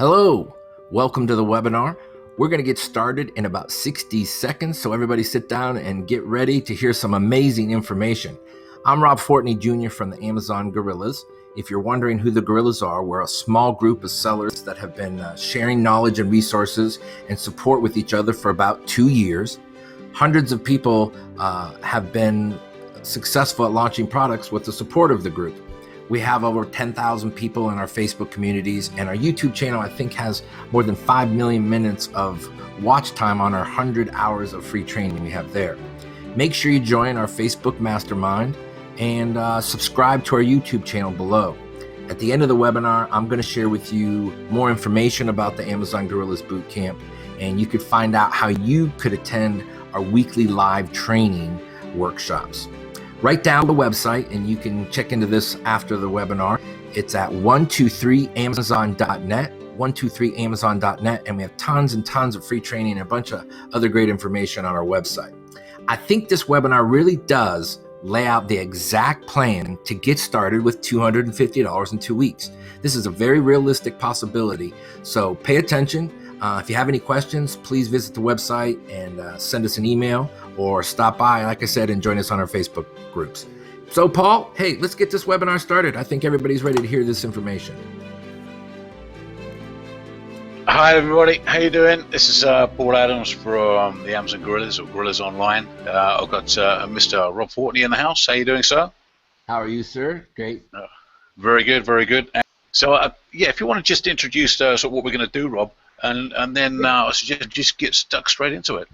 Hello, welcome to the webinar. We're going to get started in about 60 seconds, so everybody sit down and get ready to hear some amazing information. I'm Rob Fortney Jr. from the Amazon Gorillaz. If you're wondering who the Gorillaz are, we're a small group of sellers that have been sharing knowledge and resources and support with each other for about 2 years. Hundreds of people have been successful at launching products with the support of the group. We have over 10,000 people in our Facebook communities, and our YouTube channel, I think, has more than 5 million minutes of watch time on our 100 hours of free training we have there. Make sure you join our Facebook mastermind and subscribe to our YouTube channel below. At the end of the webinar, I'm going to share with you more information about the Amazon Gorillaz Bootcamp, and you could find out how you could attend our weekly live training workshops. Write down the website, and you can check into this after the webinar. It's at 123amazon.net, 123amazon.net, and we have tons and tons of free training and a bunch of other great information on our website. I think this webinar really does lay out the exact plan to get started with $250 in 2 weeks. This is a very realistic possibility, so pay attention. If you have any questions, please visit the website and send us an email or stop by, like I said, and join us on our Facebook groups. So Paul, hey, let's get this webinar started. I think everybody's ready to hear this information. Hi everybody, how you doing? This is Paul Adams from the Amazon Gorillaz or Gorillaz Online. I've got Mr. Rob Fortney in the house. How you doing, sir? How are you, sir? Great. Very good, very good. So yeah, if you want to just introduce sort of what we're going to do, Rob, and then I suggest just get stuck straight into it.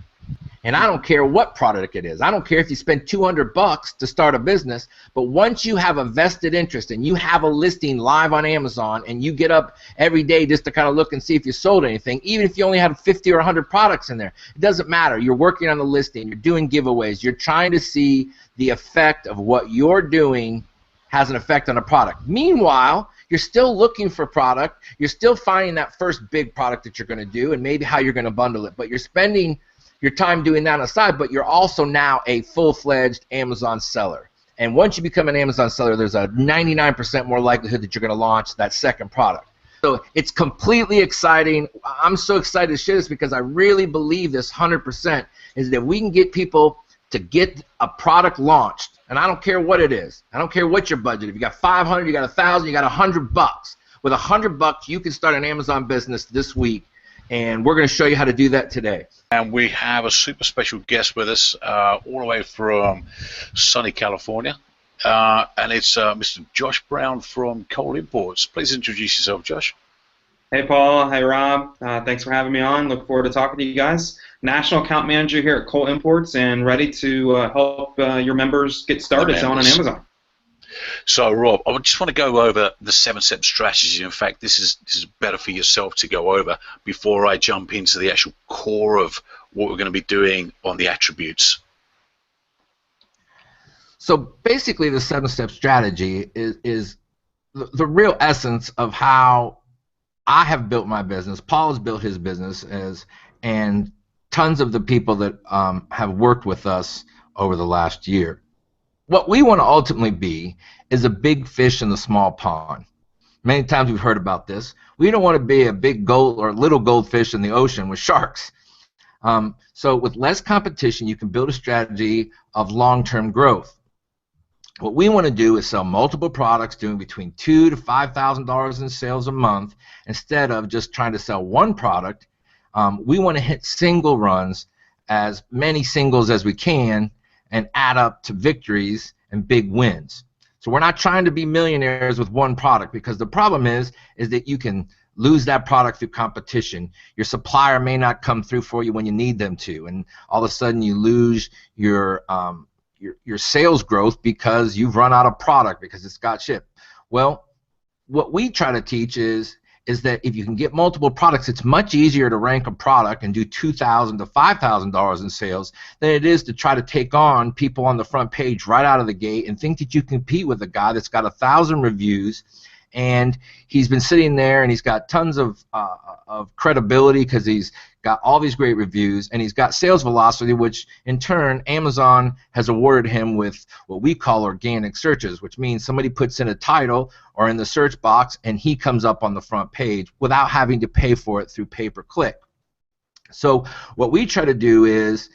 And I don't care what product it is. I don't care if you spend $200 to start a business, but once you have a vested interest and you have a listing live on Amazon and you get up every day just to kind of look and see if you sold anything, even if you only have 50 or 100 products in there, it doesn't matter. You're working on the listing, you're doing giveaways, you're trying to see the effect of what you're doing has an effect on a product. Meanwhile, you're still looking for product, you're still finding that first big product that you're going to do and maybe how you're going to bundle it, but you're spending your time doing that on the side, but you're also now a full-fledged Amazon seller. And once you become an Amazon seller, there's a 99% more likelihood that you're going to launch that second product. So it's completely exciting. I'm so excited to share this because I really believe this 100% is that we can get people to get a product launched, and I don't care what it is. I don't care what your budget. If you got 500, you got 1,000, you got $100. With $100, you can start an Amazon business this week, and we're going to show you how to do that today. And we have a super special guest with us all the way from sunny California, and it's Mr. Josh Brown from Kole Imports. Please introduce yourself, Josh. Hey, Paul. Hey, Rob. Thanks for having me on. Look forward to talking to you guys. National Account Manager here at Kole Imports and ready to help your members get started selling on Amazon. So, Rob, I just want to go over the 7-step strategy. In fact, this is better for yourself to go over before I jump into the actual core of what we're going to be doing on the attributes. So basically, the 7-step strategy is the real essence of how I have built my business. Paul has built his business, and tons of the people that have worked with us over the last year. What we want to ultimately be is a big fish in the small pond. Many times we've heard about this. We don't want to be a big gold or little goldfish in the ocean with sharks. So with less competition, you can build a strategy of long-term growth. What we want to do is sell multiple products doing between $2,000 to $5,000 in sales a month instead of just trying to sell one product. We want to hit single runs, as many singles as we can, and add up to victories and big wins. So we're not trying to be millionaires with one product, because the problem is that you can lose that product through competition. Your supplier may not come through for you when you need them to, and all of a sudden you lose your sales growth because you've run out of product because it's got shipped. Well, what we try to teach is that if you can get multiple products, it's much easier to rank a product and do $2,000 to $5,000 in sales than it is to try to take on people on the front page right out of the gate and think that you compete with a guy that's got 1,000 reviews and he's been sitting there, and he's got tons of credibility because he's got all these great reviews, and he's got sales velocity, which in turn Amazon has awarded him with what we call organic searches, which means somebody puts in a title or in the search box and he comes up on the front page without having to pay for it through pay-per-click. So what we try to do is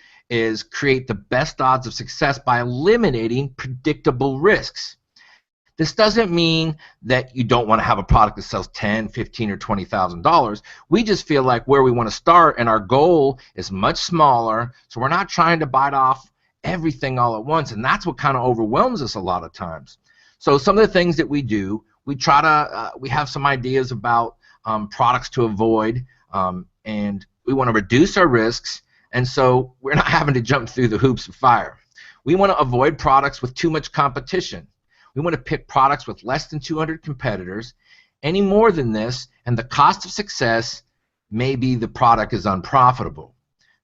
create the best odds of success by eliminating predictable risks. This doesn't mean that you don't want to have a product that sells $10, $15, or $20,000. We just feel like where we want to start, and our goal is much smaller, so we're not trying to bite off everything all at once, and that's what kind of overwhelms us a lot of times. So some of the things that we do, we try to, we have some ideas about products to avoid, and we want to reduce our risks, and so we're not having to jump through the hoops of fire. We want to avoid products with too much competition. We want to pick products with less than 200 competitors. Any more than this, and the cost of success, maybe the product is unprofitable.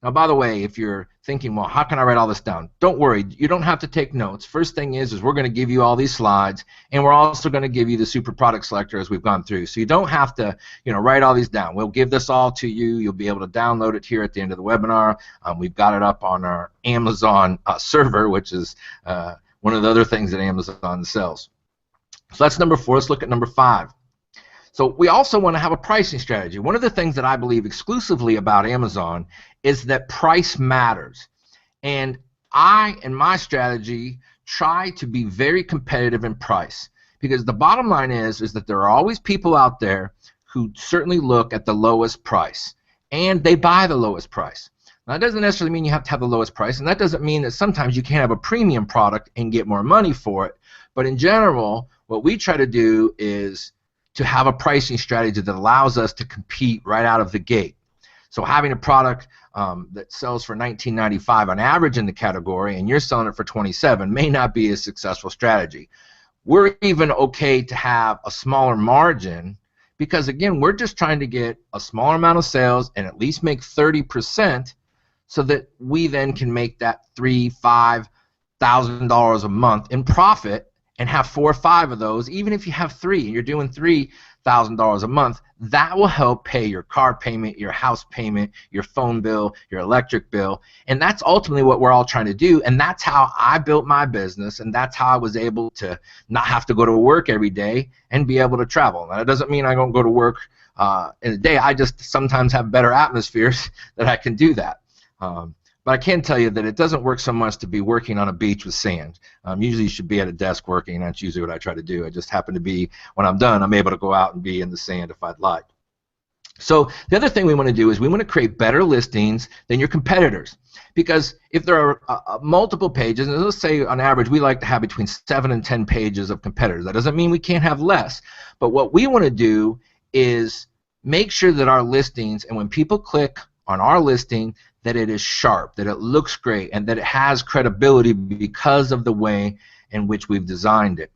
Now, by the way, if you're thinking, well, how can I write all this down? Don't worry. You don't have to take notes. First thing is we're going to give you all these slides, and we're also going to give you the super product selector as we've gone through. So you don't have to, write all these down. We'll give this all to you. You'll be able to download it here at the end of the webinar. We've got it up on our Amazon server, which is one of the other things that Amazon sells. So that's number 4. Let's look at number 5. So we also want to have a pricing strategy. One of the things that I believe exclusively about Amazon is that price matters. And I, in my strategy, try to be very competitive in price. Because the bottom line is that there are always people out there who certainly look at the lowest price. And they buy the lowest price. Now, that doesn't necessarily mean you have to have the lowest price, and that doesn't mean that sometimes you can't have a premium product and get more money for it. But in general, what we try to do is to have a pricing strategy that allows us to compete right out of the gate. So having a product that sells for $19.95 on average in the category, and you're selling it for $27 may not be a successful strategy. We're even okay to have a smaller margin because, again, we're just trying to get a smaller amount of sales and at least make 30%. So that we then can make that $3,000-$5,000 a month in profit and have 4 or 5 of those. Even if you have 3 and you're doing $3,000 a month, that will help pay your car payment, your house payment, your phone bill, your electric bill. And that's ultimately what we're all trying to do. And that's how I built my business, and that's how I was able to not have to go to work every day and be able to travel. Now, that doesn't mean I don't go to work in a day. I just sometimes have better atmospheres that I can do that. But I can tell you that it doesn't work so much to be working on a beach with sand. Usually you should be at a desk working. That's usually what I try to do. I just happen to be, when I'm done, I'm able to go out and be in the sand if I'd like. So the other thing we want to do is we want to create better listings than your competitors. Because if there are multiple pages, and let's say on average we like to have between 7 and 10 pages of competitors. That doesn't mean we can't have less. But what we want to do is make sure that our listings, and when people click on our listing, that it is sharp, that it looks great, and that it has credibility because of the way in which we've designed it.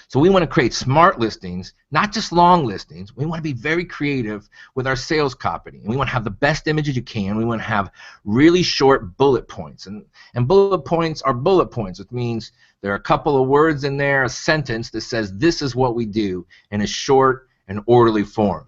So we want to create smart listings, not just long listings. We want to be very creative with our sales copy. And we want to have the best images you can. We want to have really short bullet points. And bullet points are bullet points, which means there are a couple of words in there, a sentence that says this is what we do in a short and orderly form.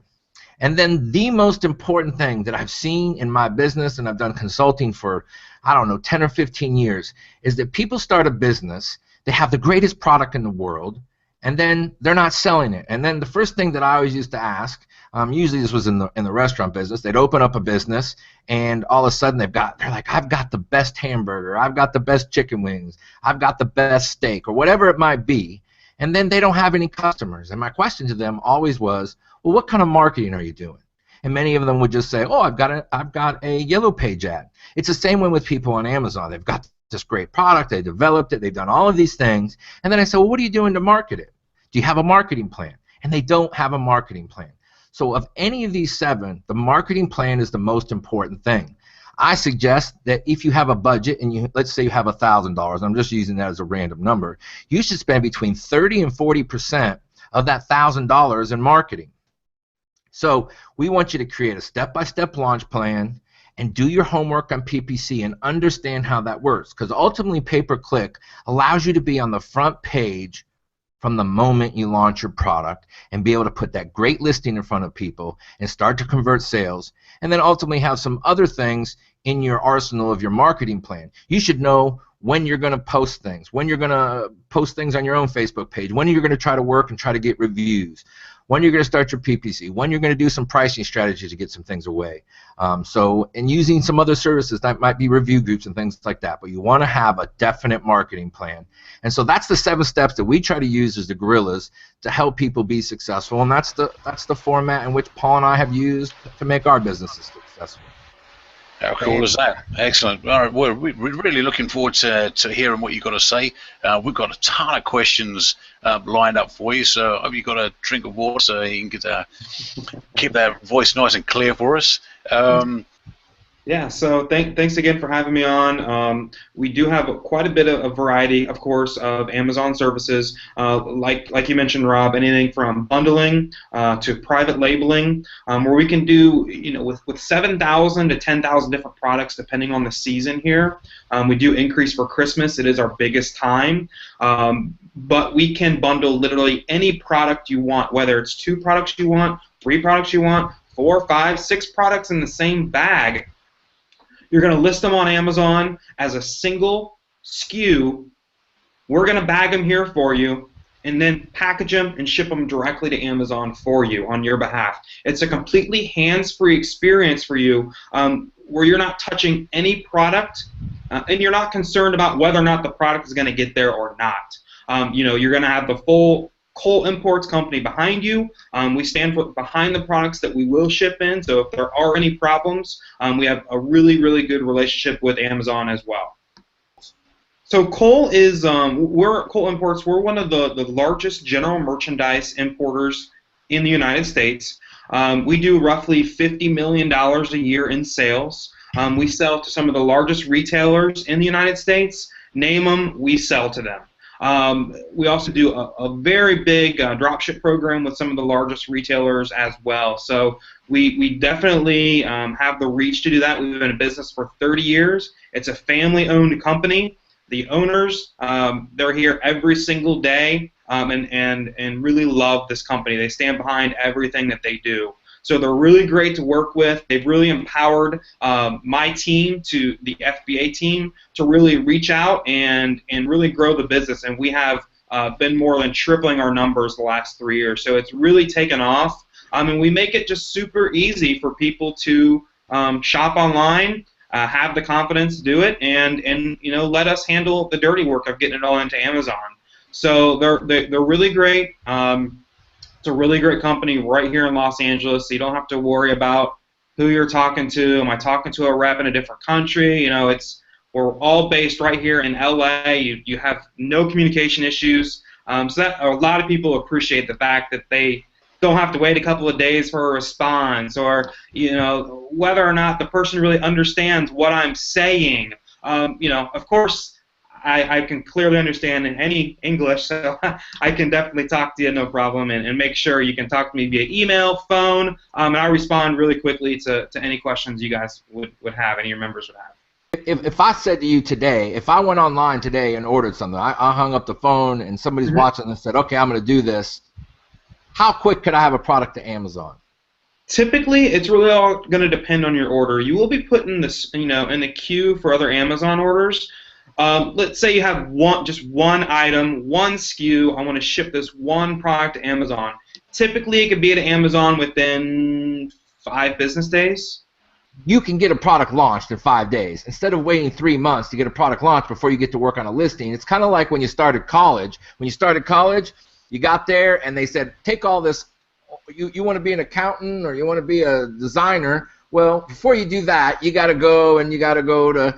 And then the most important thing that I've seen in my business, and I've done consulting for, I don't know, 10 or 15 years, is that people start a business, they have the greatest product in the world, and then they're not selling it. And then the first thing that I always used to ask, usually this was in the restaurant business, they'd open up a business, and all of a sudden they're like, I've got the best hamburger, I've got the best chicken wings, I've got the best steak, or whatever it might be, and then they don't have any customers. And my question to them always was, well, what kind of marketing are you doing? And many of them would just say, oh, I've got a yellow page ad. It's the same way with people on Amazon. They've got this great product, they developed it, they've done all of these things, and then I say, well, what are you doing to market it? Do you have a marketing plan? And they don't have a marketing plan. So of any of these 7, the marketing plan is the most important thing. I suggest that if you have a budget, and let's say you have $1,000, I'm just using that as a random number, you should spend between 30 and 40% of that $1,000 in marketing. So we want you to create a step-by-step launch plan and do your homework on PPC and understand how that works, because ultimately pay-per-click allows you to be on the front page from the moment you launch your product and be able to put that great listing in front of people and start to convert sales, and then ultimately have some other things in your arsenal of your marketing plan. You should know when you're going to post things, when you're going to post things on your own Facebook page, when you're going to try to work and try to get reviews, when you're going to start your PPC, when you're going to do some pricing strategies to get some things away. And using some other services that might be review groups and things like that, but you want to have a definite marketing plan. And so that's the 7 steps that we try to use as the Gorillaz to help people be successful, and that's the format in which Paul and I have used to make our businesses successful. How cool is that? Excellent. All right, we're really looking forward to hearing what you've got to say. We've got a ton of questions lined up for you, so I hope you've got a drink of water so you can keep that voice nice and clear for us. Yeah, so thanks again for having me on. We do have quite a bit of variety, of course, of Amazon services, like you mentioned, Rob, anything from bundling to private labeling, where we can do, with 7,000 to 10,000 different products depending on the season here. We do increase for Christmas. It is our biggest time. But we can bundle literally any product you want, whether it's 2 products you want, 3 products you want, 4, 5, 6 products in the same bag. You're going to list them on Amazon as a single SKU. We're going to bag them here for you and then package them and ship them directly to Amazon for you on your behalf. It's a completely hands-free experience for you where you're not touching any product and you're not concerned about whether or not the product is going to get there or not. You're going to have the full Kole Imports company behind you. We stand behind the products that we will ship in, so if there are any problems, we have a really, really good relationship with Amazon as well. So Kole is, we're Kole Imports, we're one of the largest general merchandise importers in the United States. We do roughly $50 million a year in sales. We sell to some of the largest retailers in the United States. Name them, we sell to them. We also do a very big dropship program with some of the largest retailers as well. So we definitely have the reach to do that. We've been in business for 30 years. It's a family-owned company. The owners, they're here every single day and really love this company. They stand behind everything that they do. So they're really great to work with. They've really empowered my team, to the FBA team, to really reach out and really grow the business. And we have been more than tripling our numbers the last 3 years. So it's really taken off. And we make it just super easy for people to shop online, have the confidence to do it, and let us handle the dirty work of getting it all into Amazon. So they're really great. It's a really great company right here in Los Angeles, so you don't have to worry about who you're talking to. Am I talking to a rep in a different country? We're all based right here in LA. You have no communication issues. So that a lot of people appreciate the fact that they don't have to wait a couple of days for a response, or whether or not the person really understands what I'm saying. Of course, I can clearly understand in any English, so I can definitely talk to you no problem and make sure you can talk to me via email, phone, and I respond really quickly to any questions you guys would have, any of your members would have. If I said to you today, if I went online today and ordered something, I hung up the phone and somebody's watching and said, okay, I'm going to do this, how quick could I have a product to Amazon? Typically, it's really all going to depend on your order. You will be put in this, in the queue for other Amazon orders. Let's say you have just one item, one SKU. I want to ship this one product to Amazon. Typically, it could be to Amazon within 5 business days. You can get a product launched in 5 days. Instead of waiting 3 months to get a product launched before you get to work on a listing, it's kind of like when you started college. When you started college, you got there and they said, take all this. You want to be an accountant or you want to be a designer. Well, before you do that, you got to go to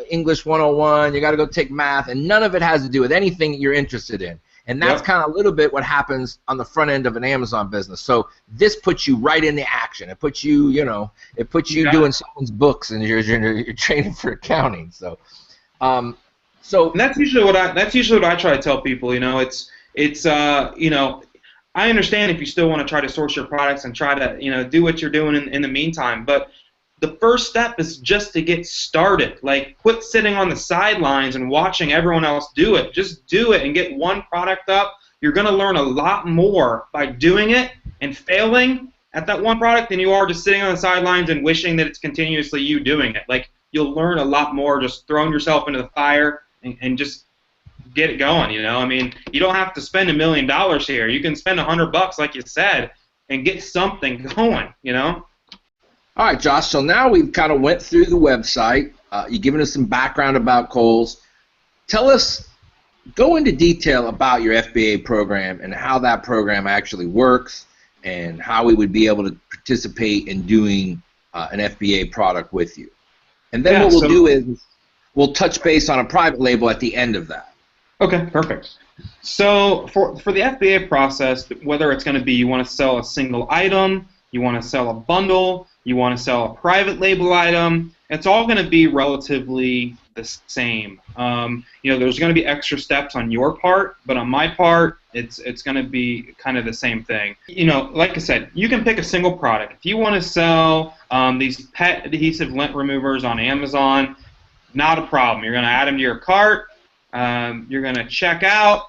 English 101, you got to go take math, and none of it has to do with anything that you're interested in. And that's kind of a little bit what happens on the front end of an Amazon business. So this puts you right in the action. It puts you, doing someone's books, and you're training for accounting. So, and that's usually what I try to tell people. I understand if you still want to try to source your products and try to, do what you're doing in the meantime, but the first step is just to get started. Like, quit sitting on the sidelines and watching everyone else do it. Just do it and get one product up. you're going to learn a lot more by doing it and failing at that one product than you are just sitting on the sidelines and wishing that it's continuously you doing it. Like, you'll learn a lot more just throwing yourself into the fire and just get it going, you know? I mean, you don't have to spend $1 million here. You can spend $100, like you said, and get something going, you know? All right, Josh, so now we've kind of went through the website. You've given us some background about Kohl's. Tell us, go into detail about your FBA program and how that program actually works and how we would be able to participate in doing an FBA product with you. And then what we'll do is we'll touch base on a private label at the end of that. Okay, perfect. So for the FBA process, whether it's going to be you want to sell a single item, you want to sell a bundle, you want to sell a private label item, it's all going to be relatively the same. You know, there's going to be extra steps on your part, but on my part, it's going to be kind of the same thing. You know, like I said, you can pick a single product. If you want to sell these pet adhesive lint removers on Amazon, not a problem. You're going to add them to your cart. You're going to check out.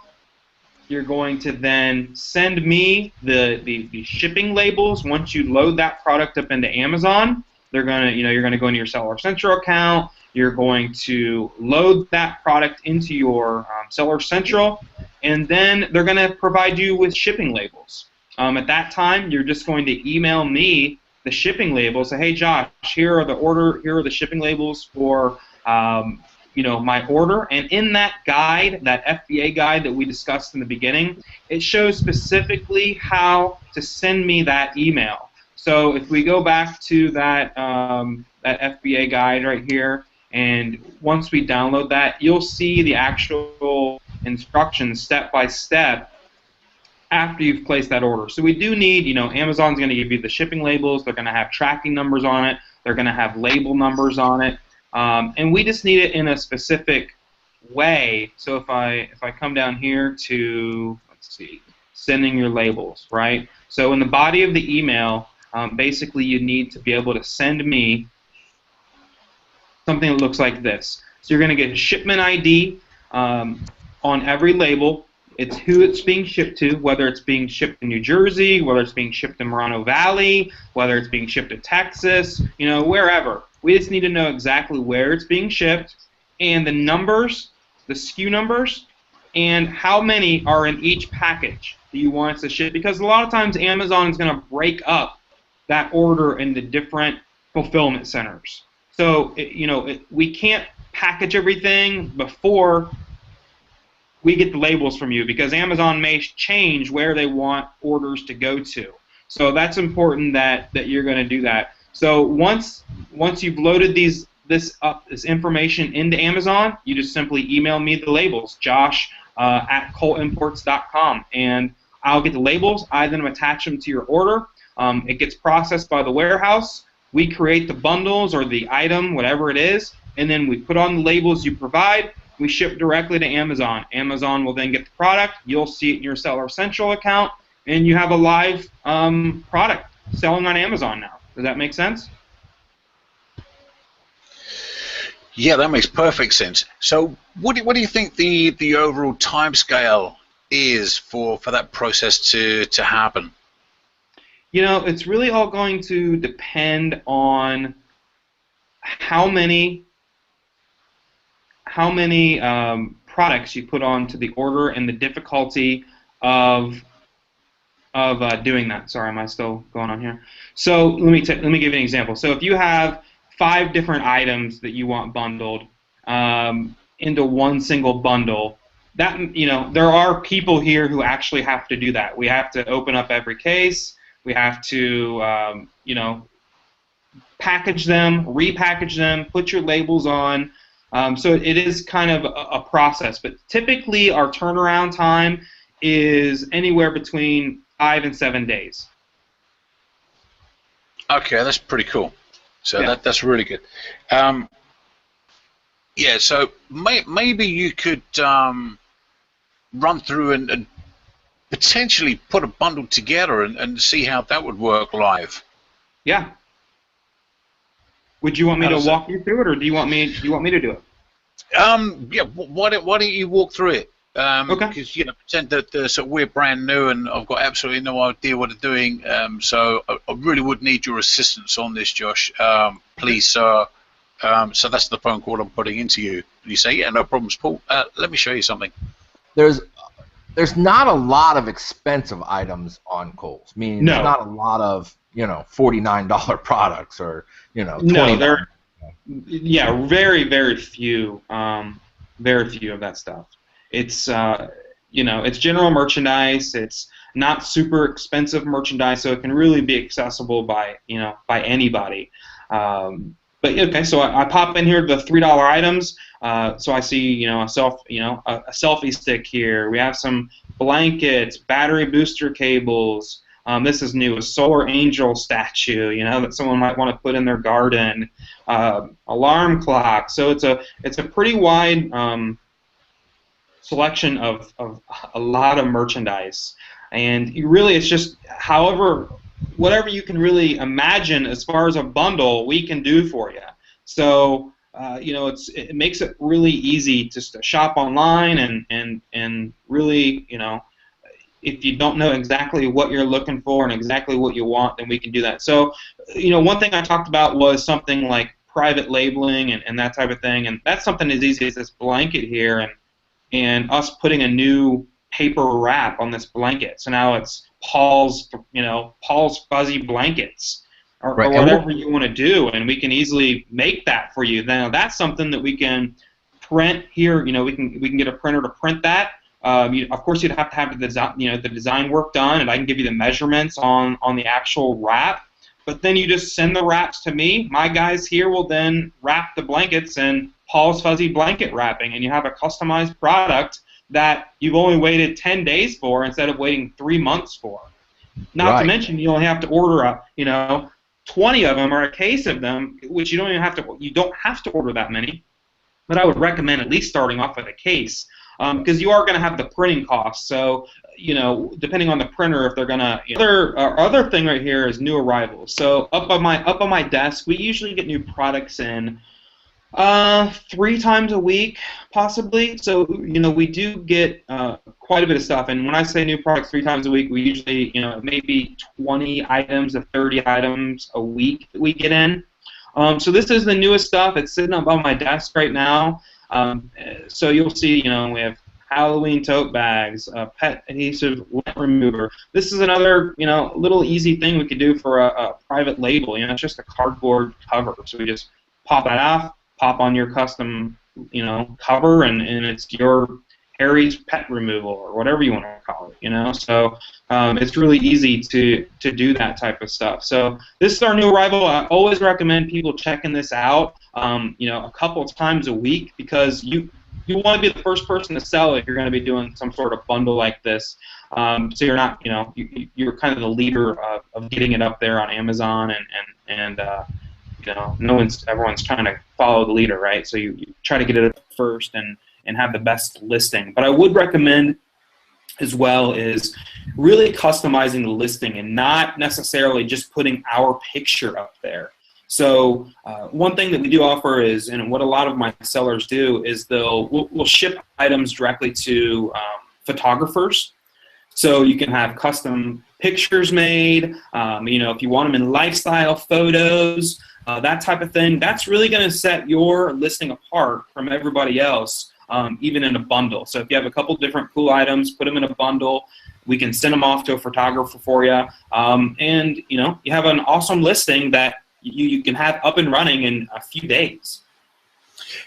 You're going to then send me the shipping labels. Once you load that product up into Amazon, they're going to, you know, you're going to go into your Seller Central account. You're going to load that product into your Seller Central, and then they're going to provide you with shipping labels. At that time, you're just going to email me the shipping labels. Say, hey, Josh, here are the shipping labels for you know, my order. And in that guide, that FBA guide that we discussed in the beginning, it shows specifically how to send me that email. So if we go back to that that FBA guide right here, and once we download that, you'll see the actual instructions step by step after you've placed that order. So we do need, you know, Amazon's going to give you the shipping labels. They're going to have tracking numbers on it. They're going to have label numbers on it. And we just need it in a specific way. So if I come down here to, let's see, sending your labels, right? So in the body of the email, basically you need to be able to send me something that looks like this. So you're going to get a shipment ID on every label. It's who it's being shipped to, whether it's being shipped in New Jersey, whether it's being shipped in Moreno Valley, whether it's being shipped to Texas, you know, wherever. We just need to know exactly where it's being shipped and the numbers, the SKU numbers, and how many are in each package that you want us to ship. Because a lot of times Amazon is going to break up that order into different fulfillment centers. So, we can't package everything before we get the labels from you because Amazon may change where they want orders to go to. So that's important that you're going to do that. So once you've loaded this information into Amazon, you just simply email me the labels, Josh at KoleImports.com, and I'll get the labels. I then attach them to your order. It gets processed by the warehouse. We create the bundles or the item, whatever it is, and then we put on the labels you provide. We ship directly to Amazon. Amazon will then get the product. You'll see it in your Seller Central account, and you have a live product selling on Amazon now. Does that make sense? Yeah, that makes perfect sense. So what do you think the overall timescale is for that process to happen? You know, it's really all going to depend on how many products you put onto the order and the difficulty of doing that. Sorry, am I still going on here? So let me give you an example. So if you have 5 different items that you want bundled into one single bundle, that there are people here who actually have to do that. We have to open up every case. We have to package them, repackage them, put your labels on. So it is kind of a process, but typically our turnaround time is anywhere between 5 and 7 days. Okay, that's pretty cool. So yeah. that's really good. Yeah, so maybe you could run through and potentially put a bundle together and see how that would work live. Yeah. Would you want me to walk you through it, or do you want me to do it? Yeah. Why don't you walk through it? Okay. Because pretend that so we're brand new and I've got absolutely no idea what they're doing. So I really would need your assistance on this, Josh. Please, sir. So that's the phone call I'm putting into you. And you say, yeah, no problems, Paul. Let me show you something. There's not a lot of expensive items on Kohl's. Meaning there's not a lot of $49 products or $20. No, yeah, very very few of that stuff. It's it's general merchandise. It's not super expensive merchandise, so it can really be accessible by anybody. But okay, so I pop in here the $3 items. So I see a selfie stick here. We have some blankets, battery booster cables. This is new, a solar angel statue, that someone might want to put in their garden. Alarm clock. So it's a pretty wide selection of a lot of merchandise, and it's just whatever you can really imagine as far as a bundle, we can do for you. So it makes it really easy just to shop online and really if you don't know exactly what you're looking for and exactly what you want, then we can do that. So one thing I talked about was something like private labeling and that type of thing, and that's something as easy as this blanket here and us putting a new paper wrap on this blanket. So now it's Paul's fuzzy blankets, or whatever you want to do, and we can easily make that for you. Now that's something that we can print here. We can get a printer to print that. Of course, you'd have to have the design work done, and I can give you the measurements on the actual wrap. But then you just send the wraps to me. My guys here will then wrap the blankets in Paul's fuzzy blanket wrapping, and you have a customized product that you've only waited 10 days for instead of waiting 3 months for. Not to mention, you only have to order 20 of them or a case of them, which you don't have to order that many. But I would recommend at least starting off with a case, because you are going to have the printing costs. So depending on the printer, if they're going to. Other thing right here is new arrivals. So up on my desk, we usually get new products in 3 times a week, possibly. So we do get quite a bit of stuff. And when I say new products 3 times a week, we usually maybe 20 items to 30 items a week that we get in. So this is the newest stuff. It's sitting up on my desk right now. So you'll see, we have Halloween tote bags, pet adhesive lint remover. This is another, little easy thing we could do for a private label. It's just a cardboard cover. So we just pop that off, pop on your custom, cover, and it's your Harry's pet removal or whatever you want to call it. So it's really easy to do that type of stuff. So this is our new arrival. I always recommend people checking this out, a couple of times a week, because you want to be the first person to sell if you're going to be doing some sort of bundle like this. So you're not, you're kind of the leader of getting it up there on Amazon and everyone's trying to follow the leader, right? So you try to get it up first and have the best listing. But I would recommend as well is really customizing the listing and not necessarily just putting our picture up there. So one thing that we do offer is, and what a lot of my sellers do, is we'll ship items directly to photographers. So you can have custom pictures made, if you want them in lifestyle photos, that type of thing. That's really going to set your listing apart from everybody else, even in a bundle. So if you have a couple different cool items, put them in a bundle. We can send them off to a photographer for you, and you have an awesome listing that you can have up and running in a few days.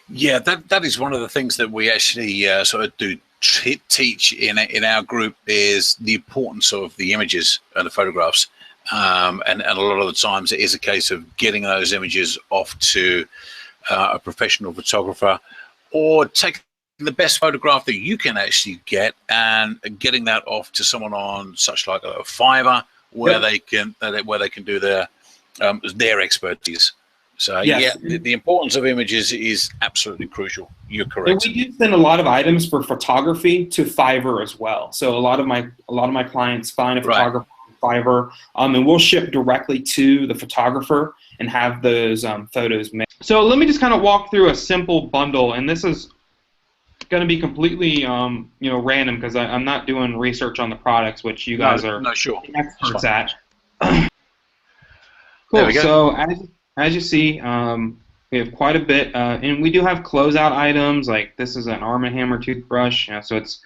Yeah, that is one of the things that we actually sort of do teach in our group, is the importance of the images and the photographs. And a lot of the times it is a case of getting those images off to a professional photographer, or taking the best photograph that you can actually get and getting that off to someone on such like a Fiverr, where they can do their expertise. So yes. Yeah, the importance of images is absolutely crucial. You're correct. And we do send a lot of items for photography to Fiverr as well. So a lot of my clients find a photographer on Fiverr, and we'll ship directly to the photographer and have those photos made. So let me just kind of walk through a simple bundle, and this is going to be completely random because I'm not doing research on the products, which you guys are sure. experts at. There Cool. we go. So as you see, we have quite a bit, and we do have closeout items. Like this is an Arm & Hammer toothbrush, so it's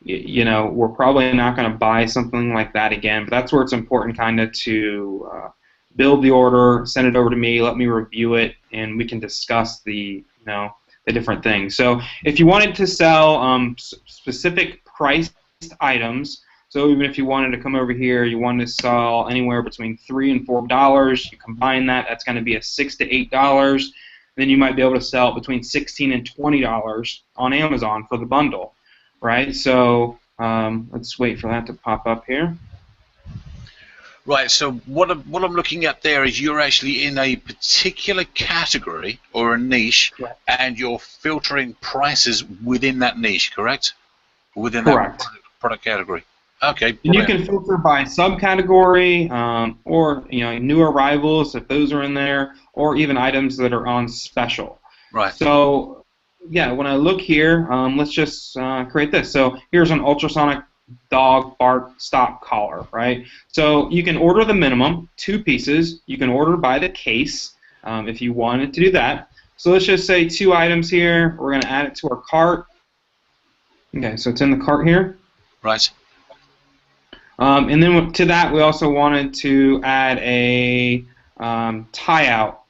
we're probably not going to buy something like that again. But that's where it's important, kind of, to build the order, send it over to me, let me review it, and we can discuss the different things. So if you wanted to sell specific priced items, so even if you wanted to come over here, you wanted to sell anywhere between $3 and $4, you combine that, that's going to be a $6 to $8. Then you might be able to sell it between $16 and $20 on Amazon for the bundle, right? So let's wait for that to pop up here. Right, so what I'm looking at there is you're actually in a particular category or a niche, Correct. And you're filtering prices within that niche, correct? Within Correct. that product category. Okay. And you can filter by subcategory, or new arrivals if those are in there, or even items that are on special. Right. So yeah, when I look here, let's just create this. So here's an ultrasonic dog bark stop collar, right? So you can order the minimum, 2 pieces. You can order by the case if you wanted to do that. So let's just say 2 items here. We're going to add it to our cart. Okay, so it's in the cart here. Right. And then to that, we also wanted to add a tie-out.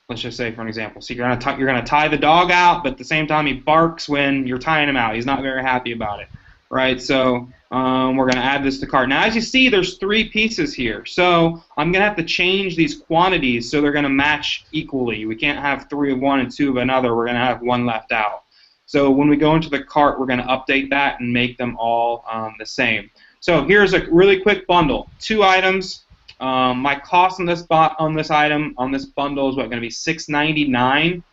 Let's just say, for an example. So you're gonna tie the dog out, but at the same time, he barks when you're tying him out. He's not very happy about it. Right, so we're going to add this to cart. Now, as you see, there's 3 pieces here. So I'm going to have to change these quantities so they're going to match equally. We can't have 3 of one and 2 of another. We're going to have 1 left out. So when we go into the cart, we're going to update that and make them all the same. So here's a really quick bundle. 2 items. My cost on this item, on this bundle, is going to be $6.99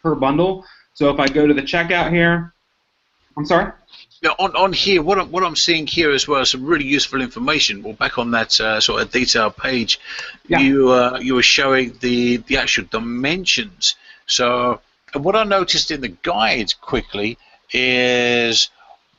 per bundle. So if I go to the checkout here, I'm sorry? Now, on here, what I'm seeing here as well is some really useful information. Well, back on that sort of detail page, yeah. you were showing the actual dimensions. So what I noticed in the guide quickly is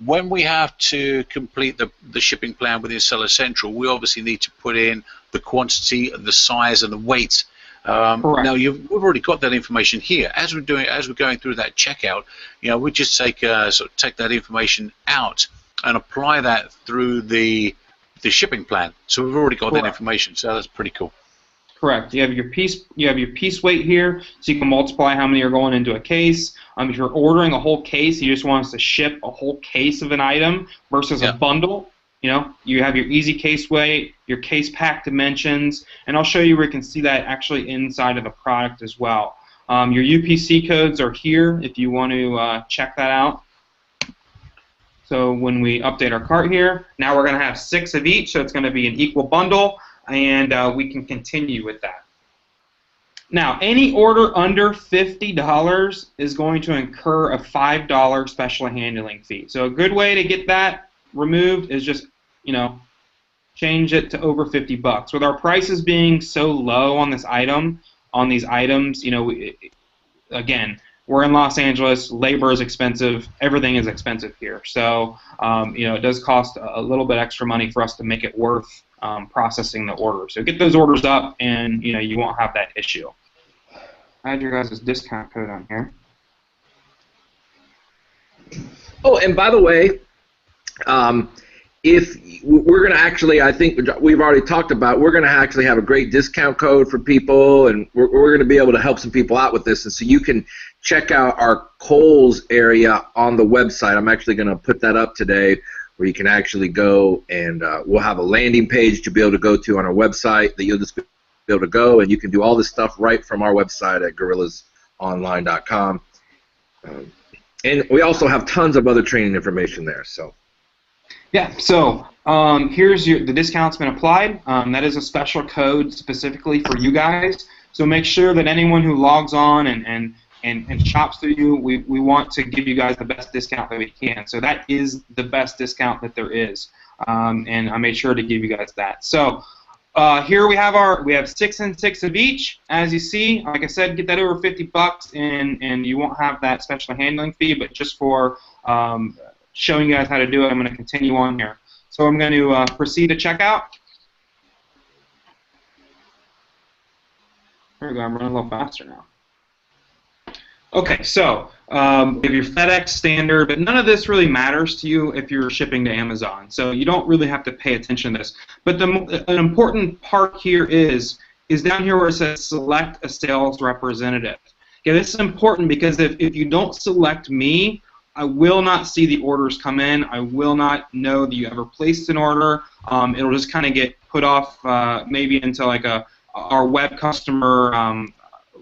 when we have to complete the shipping plan within Seller Central, we obviously need to put in the quantity, the size, and the weight. Now we've already got that information here. As we're going through that checkout, we just take that information out and apply that through the shipping plan. So we've already got that information. So that's pretty cool. Correct. You have your piece weight here, so you can multiply how many are going into a case. If you're ordering a whole case, you just want us to ship a whole case of an item versus a bundle. You have your easy case weight, your case pack dimensions, and I'll show you where you can see that actually inside of the product as well. Your UPC codes are here if you want to check that out. So when we update our cart here, now we're going to have 6 of each, so it's going to be an equal bundle, and we can continue with that. Now, any order under $50 is going to incur a $5 special handling fee. So a good way to get that removed is just change it to over $50. With our prices being so low on this item, on these items, again, we're in Los Angeles. Labor is expensive. Everything is expensive here. So it does cost a little bit extra money for us to make it worth processing the order. So get those orders up, and you won't have that issue. Add your guys' discount code on here. Oh, and by the way, if we're going to actually, I think we've already talked about, we're going to actually have a great discount code for people, and we're going to be able to help some people out with this. And so you can check out our Kohl's area on the website. I'm actually going to put that up today, where you can actually go, and we'll have a landing page to be able to go to on our website that you'll just be able to go, and you can do all this stuff right from our website at gorillazonline.com. And we also have tons of other training information there. So. Yeah, so here's the discount's been applied. That is a special code specifically for you guys. So make sure that anyone who logs on and shops through you, we want to give you guys the best discount that we can. So that is the best discount that there is. And I made sure to give you guys that. So here we have 6 and 6 of each. As you see, like I said, get that over $50, and you won't have that special handling fee. But just for showing you guys how to do it, I'm going to continue on here. So I'm going to proceed to checkout. There we go. I'm running a little faster now. Okay, so you have your FedEx standard, but none of this really matters to you if you're shipping to Amazon. So you don't really have to pay attention to this. But an important part here is down here where it says select a sales representative. Okay, this is important because if you don't select me, I will not see the orders come in. I will not know that you ever placed an order. It'll just kind of get put off maybe into like our web customer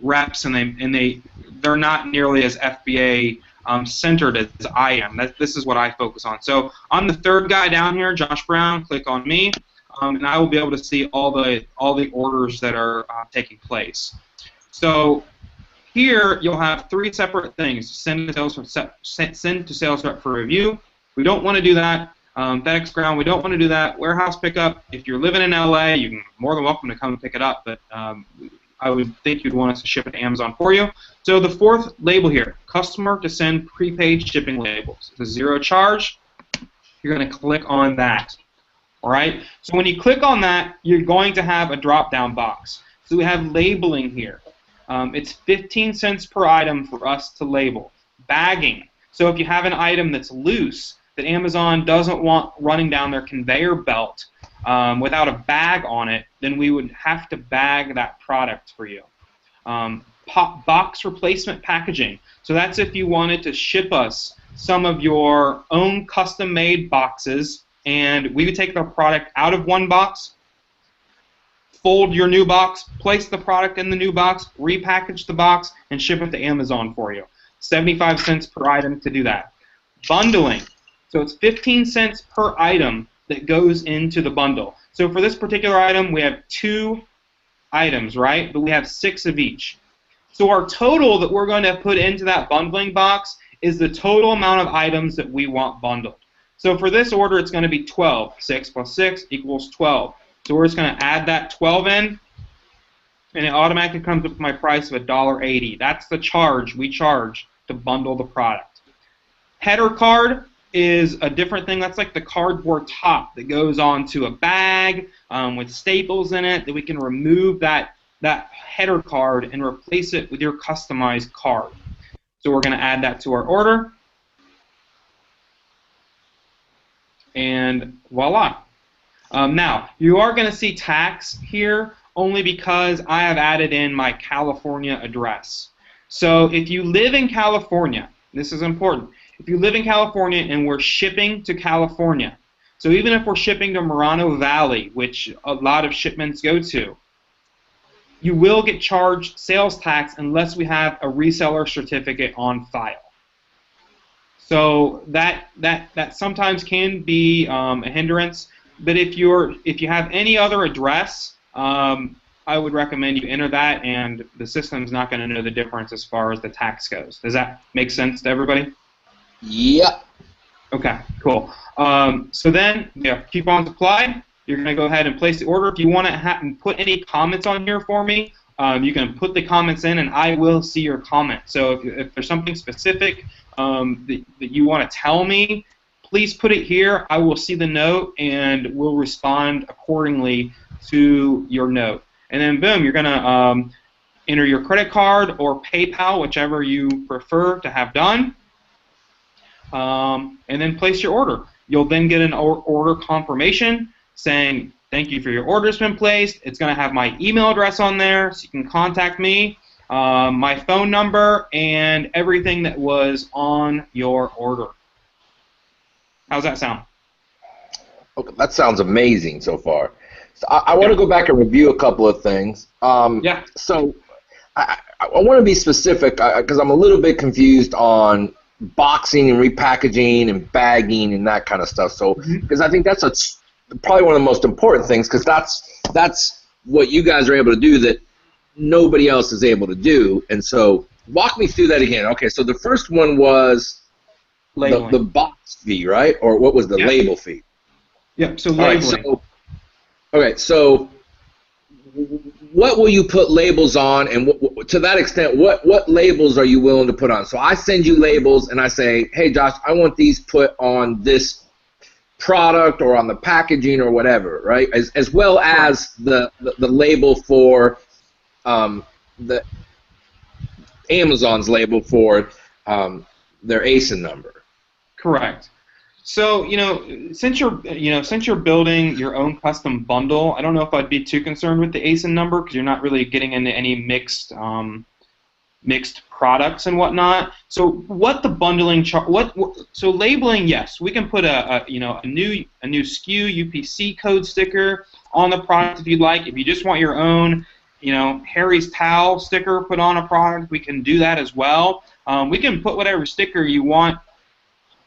reps, and they're not nearly as FBA centered as I am. This is what I focus on. So I'm the third guy down here, Josh Brown. Click on me, and I will be able to see all the orders that are taking place. So here you'll have 3 separate things: send to sales rep for review. We don't want to do that. FedEx ground, we don't want to do that. Warehouse pickup. If you're living in LA, you're more than welcome to come and pick it up, but I would think you'd want us to ship it to Amazon for you. So the 4th label here, customer to send prepaid shipping labels. It's a 0 charge. You're going to click on that. All right. So when you click on that, you're going to have a drop-down box. So we have labeling here. It's 15 cents per item for us to label. Bagging. So if you have an item that's loose that Amazon doesn't want running down their conveyor belt without a bag on it, then we would have to bag that product for you. Box replacement packaging. So that's if you wanted to ship us some of your own custom-made boxes, and we would take the product out of one box, fold your new box, place the product in the new box, repackage the box, and ship it to Amazon for you. 75 cents per item to do that. Bundling. So it's 15 cents per item that goes into the bundle. So for this particular item, we have 2 items, right? But we have 6 of each. So our total that we're going to put into that bundling box is the total amount of items that we want bundled. So for this order, it's going to be 12. 6 plus 6 equals 12. So we're just going to add that 12 in, and it automatically comes up with my price of $1.80. That's the charge we charge to bundle the product. Header card is a different thing. That's like the cardboard top that goes onto a bag with staples in it, that we can remove that header card and replace it with your customized card. So we're going to add that to our order, and voila. Now, you are going to see tax here only because I have added in my California address. So if you live in California, this is important. If you live in California and we're shipping to California, so even if we're shipping to Moreno Valley, which a lot of shipments go to, you will get charged sales tax unless we have a reseller certificate on file. So that sometimes can be a hindrance. But if you have any other address, I would recommend you enter that, and the system's not going to know the difference as far as the tax goes. Does that make sense to everybody? Yep. Okay, cool. So then, yeah, coupons applied. You're going to go ahead and place the order. If you want to put any comments on here for me, you can put the comments in, and I will see your comment. So if there's something specific that you want to tell me, please put it here. I will see the note, and we'll respond accordingly to your note. And then, boom, you're going to enter your credit card or PayPal, whichever you prefer to have done. And then place your order. You'll then get an order confirmation saying, thank you for your order's been placed. It's going to have my email address on there, so you can contact me, my phone number, and everything that was on your order. How's that sound? Okay, that sounds amazing so far. So I want to go back and review a couple of things. Yeah. So I want to be specific because I'm a little bit confused on boxing and repackaging and bagging and that kind of stuff. So because I think that's probably one of the most important things, because that's what you guys are able to do that nobody else is able to do. And so walk me through that again. Okay, so the first one was the box fee, right? Or what was the label fee? Yep. So labeling. All right, so what will you put labels on, and to that extent, what labels are you willing to put on? So I send you labels, and I say, hey, Josh, I want these put on this product or on the packaging or whatever, right? As well as the label for the Amazon's label for their ASIN number. Correct. So since you're building your own custom bundle, I don't know if I'd be too concerned with the ASIN number because you're not really getting into any mixed products and whatnot. So what the bundling so labeling, yes, we can put a new SKU UPC code sticker on the product if you'd like. If you just want your own Harry's towel sticker put on a product, we can do that as well. We can put whatever sticker you want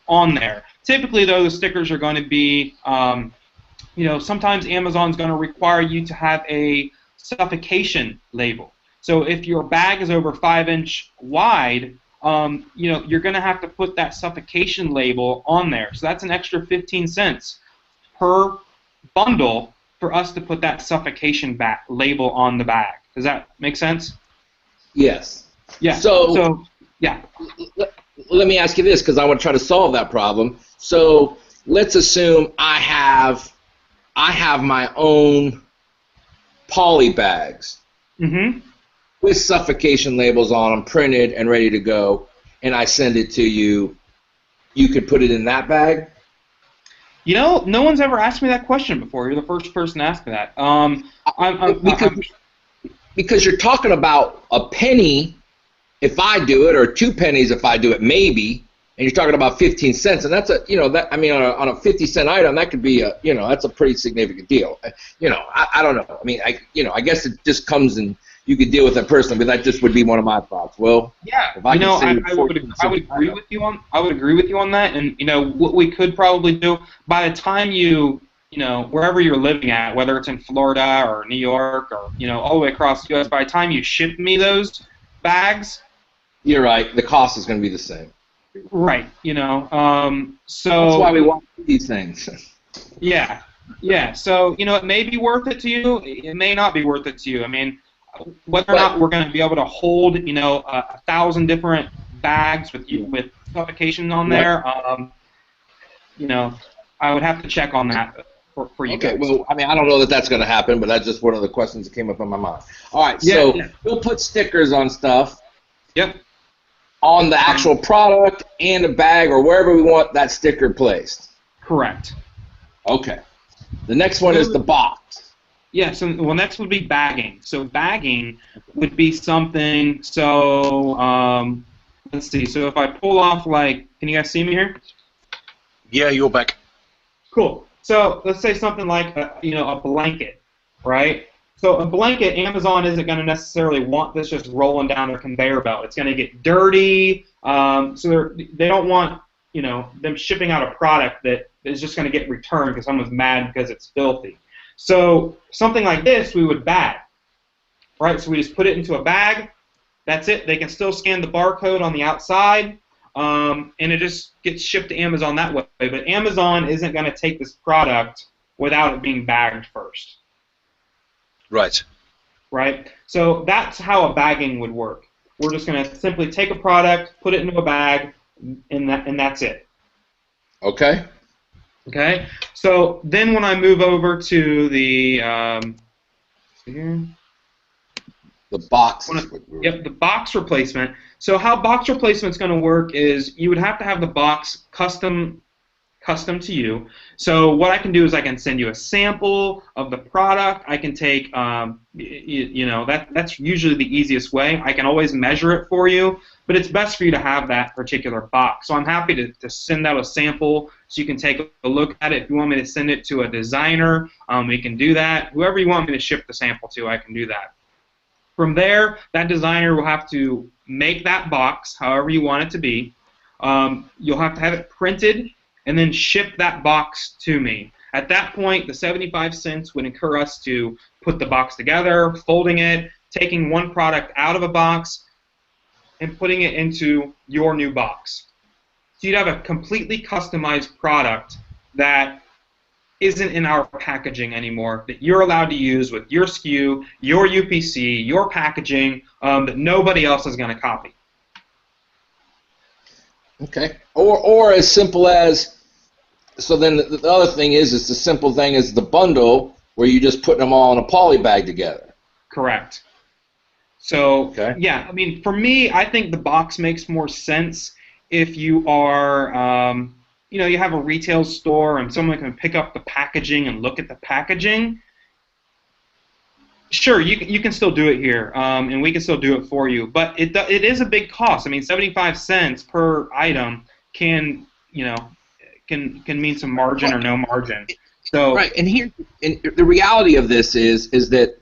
on there. Typically, though, the stickers are going to be, sometimes Amazon's going to require you to have a suffocation label. So if your bag is over 5-inch wide, you're going to have to put that suffocation label on there. So that's an extra 15 cents per bundle for us to put that suffocation label on the bag. Does that make sense? Yes. Yeah. So yeah. Let me ask you this, because I want to try to solve that problem. So let's assume I have my own poly bags with suffocation labels on them, printed and ready to go, and I send it to you. You could put it in that bag? No one's ever asked me that question before. You're the first person to ask me that. Because you're talking about a penny if I do it, or 2 pennies if I do it, maybe, and you're talking about 15 cents, and that's on a 50-cent item, that could be that's a pretty significant deal. I don't know. I mean, I guess it just comes and you could deal with it personally, but that just would be one of my thoughts. Well, yeah, I would agree with you on that, and what we could probably do by the time wherever you're living at, whether it's in Florida or New York or all the way across the U.S., by the time you ship me those bags, you're right. The cost is going to be the same. Right. So that's why we want these things. Yeah. So it may be worth it to you. It may not be worth it to you. I mean, whether or not we're going to be able to hold 1,000 different bags with suffocation on there, I would have to check on that for you guys. Well, I mean, I don't know that that's going to happen, but that's just one of the questions that came up in my mind. All right, we'll put stickers on stuff. Yep. On the actual product and a bag or wherever we want that sticker placed. Correct. Okay. The next one is the box. Yeah, so next would be bagging. So bagging would be something, let's see, so if I pull off can you guys see me here? Yeah, you're back. Cool. So let's say something like a blanket, right? So a blanket, Amazon isn't going to necessarily want this just rolling down their conveyor belt. It's going to get dirty. So they don't want them shipping out a product that is just going to get returned because someone's mad because it's filthy. So something like this we would bag, right? So we just put it into a bag. That's it. They can still scan the barcode on the outside, and it just gets shipped to Amazon that way. But Amazon isn't going to take this product without it being bagged first. Right. Right? So that's how a bagging would work. We're just going to simply take a product, put it into a bag, and that's it. Okay. Okay? So then when I move over to the box. Yep, the box replacement. So how box replacement is going to work is you would have to have the box custom to you. So what I can do is I can send you a sample of the product. I can take, that's usually the easiest way. I can always measure it for you, but it's best for you to have that particular box. So I'm happy to send out a sample so you can take a look at it. If you want me to send it to a designer, we can do that. Whoever you want me to ship the sample to, I can do that. From there, that designer will have to make that box however you want it to be. You'll have to have it printed and then ship that box to me. At that point, the 75 cents would incur us to put the box together, folding it, taking one product out of a box, and putting it into your new box. So you'd have a completely customized product that isn't in our packaging anymore that you're allowed to use with your SKU, your UPC, your packaging that nobody else is going to copy. Okay. Or as simple as, so then the other thing is, it's the simple thing is the bundle where you just put them all in a poly bag together. Correct. So, okay. Yeah, I mean, for me, I think the box makes more sense if you are, you have a retail store and someone can pick up the packaging and look at the packaging. Sure, you can still do it here, and we can still do it for you, but it is a big cost. I mean, 75 cents per item can mean some margin or no margin. So right, and the reality of this is that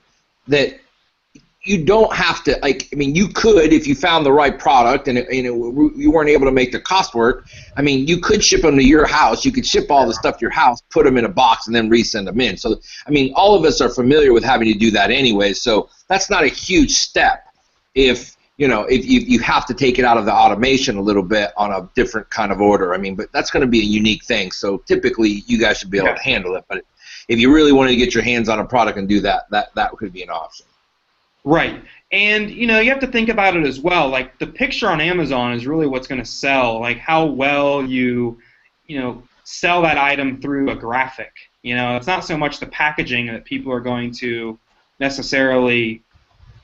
you don't have to, like, I mean, you could, if you found the right product and you weren't able to make the cost work, I mean, you could ship them to your house. You could ship all the stuff to your house, put them in a box, and then resend them in. So, I mean, all of us are familiar with having to do that anyway, so that's not a huge step if you have to take it out of the automation a little bit on a different kind of order. I mean, but that's going to be a unique thing, so typically you guys should be able to handle it. But if you really wanted to get your hands on a product and do that could be an option. Right. And, you have to think about it as well. Like, the picture on Amazon is really what's going to sell, like how well you sell that item through a graphic. It's not so much the packaging that people are going to necessarily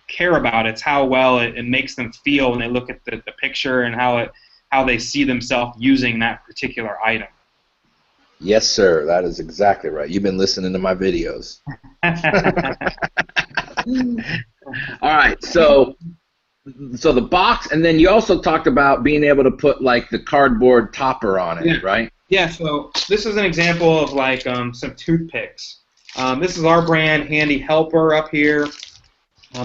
care about. It's how well it makes them feel when they look at the picture and how they see themselves using that particular item. Yes, sir. That is exactly right. You've been listening to my videos. All right, so the box, and then you also talked about being able to put like the cardboard topper on it, right? Yeah. So this is an example of like some toothpicks. This is our brand, Handy Helper, up here.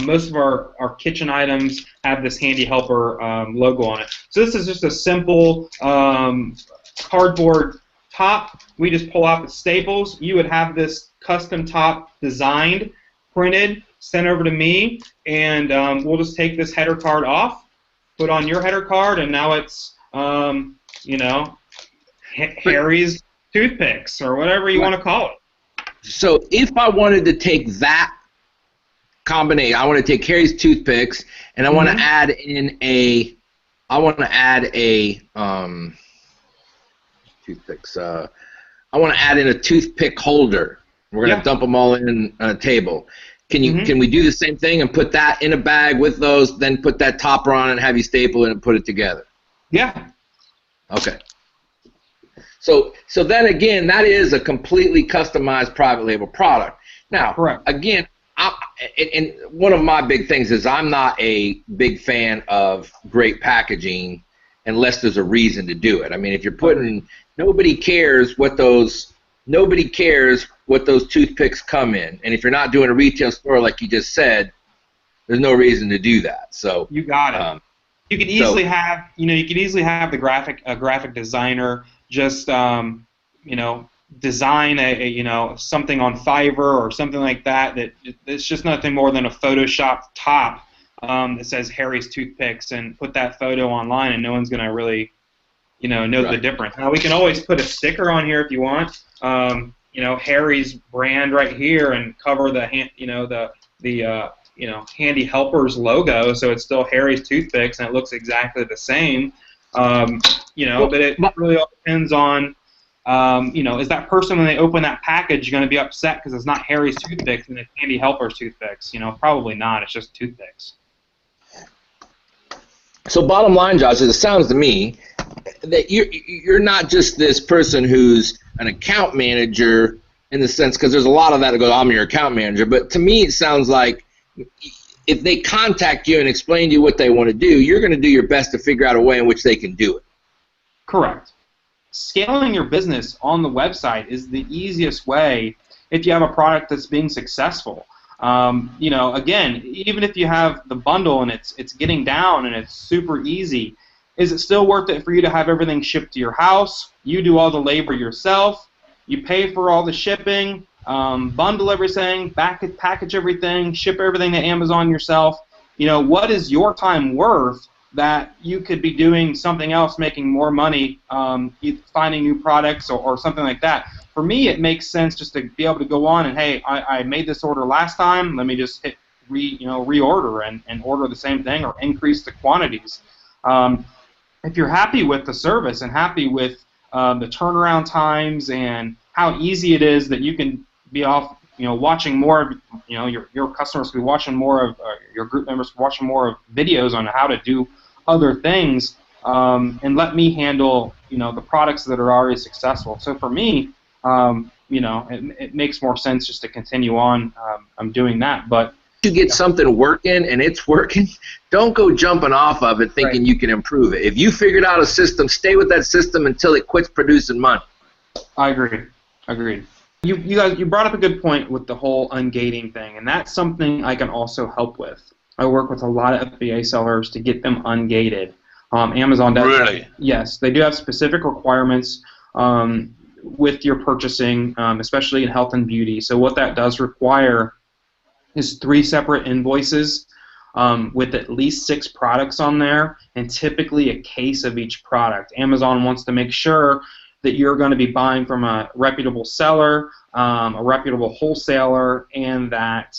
Most of our kitchen items have this Handy Helper logo on it. So this is just a simple cardboard top. We just pull out the staples. You would have this custom top designed, printed, sent over to me, and we'll just take this header card off, put on your header card, and now it's Harry's toothpicks or whatever you want to call it. So if I wanted to take that combination, I want to take Harry's toothpicks and I want to add in toothpicks. I want to add in a toothpick holder. We're going to dump them all in a table. Can we do the same thing and put that in a bag with those, then put that topper on and have you staple it and put it together? Yeah. Okay. So then again, that is a completely customized private label product. Now, correct. Again, and one of my big things is I'm not a big fan of great packaging unless there's a reason to do it. I mean, if you're putting, nobody cares what those toothpicks come in, and if you're not doing a retail store like you just said, there's no reason to do that. So you got it. You could easily have the graphic designer just design a something on Fiverr or something like that. It's just nothing more than a Photoshop top that says Harry's toothpicks, and put that photo online, and no one's gonna really know the difference. Now we can always put a sticker on here if you want. Harry's brand right here, and cover the Handy Helpers logo, so it's still Harry's toothpicks and it looks exactly the same. But it really all depends on, is that person, when they open that package, going to be upset because it's not Harry's toothpicks and it's Handy Helpers toothpicks? Probably not. It's just toothpicks. So bottom line, Josh, it sounds to me that you're not just this person who's an account manager in the sense, because there's a lot of that that goes, I'm your account manager, but to me it sounds like if they contact you and explain to you what they want to do, you're going to do your best to figure out a way in which they can do it. Correct. Scaling your business on the website is the easiest way if you have a product that's being successful. Again, even if you have the bundle and it's getting down and it's super easy, is it still worth it for you to have everything shipped to your house? You do all the labor yourself. You pay for all the shipping, bundle everything, package everything, ship everything to Amazon yourself. What is your time worth that you could be doing something else, making more money, finding new products or something like that, for me, it makes sense just to be able to go on and, hey, I made this order last time. Let me just hit reorder and order the same thing or increase the quantities. If you're happy with the service and happy with the turnaround times and how easy it is that you can be off, watching more of, your customers could be watching more of, your group members watching more of videos on how to do other things, and let me handle, the products that are already successful. So for me, it makes more sense just to continue on. I'm doing that, but you get something working and it's working, don't go jumping off of it thinking you can improve it. If you figured out a system, stay with that system until it quits producing money. I agree. Agreed. You brought up a good point with the whole ungating thing, and that's something I can also help with. I work with a lot of FBA sellers to get them ungated. Amazon does. Really? Yes, they do have specific requirements with your purchasing, especially in health and beauty. So what that does require is 3 separate invoices with at least 6 products on there, and typically a case of each product. Amazon wants to make sure that you're going to be buying from a reputable seller, a reputable wholesaler, and that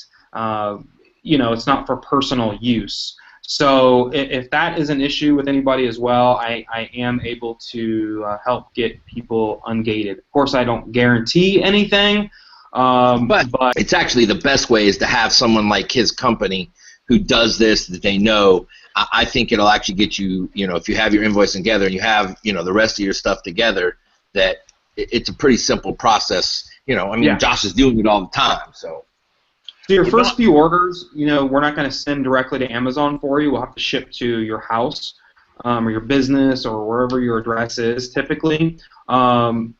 it's not for personal use. So if that is an issue with anybody as well, I am able to help get people ungated. Of course, I don't guarantee anything, but it's actually the best way is to have someone like his company who does this that they know. I think it'll actually get you, if you have your invoice together and you have, the rest of your stuff together, that it's a pretty simple process. Josh is doing it all the time. So your first few orders, we're not going to send directly to Amazon for you. We'll have to ship to your house or your business or wherever your address is typically. After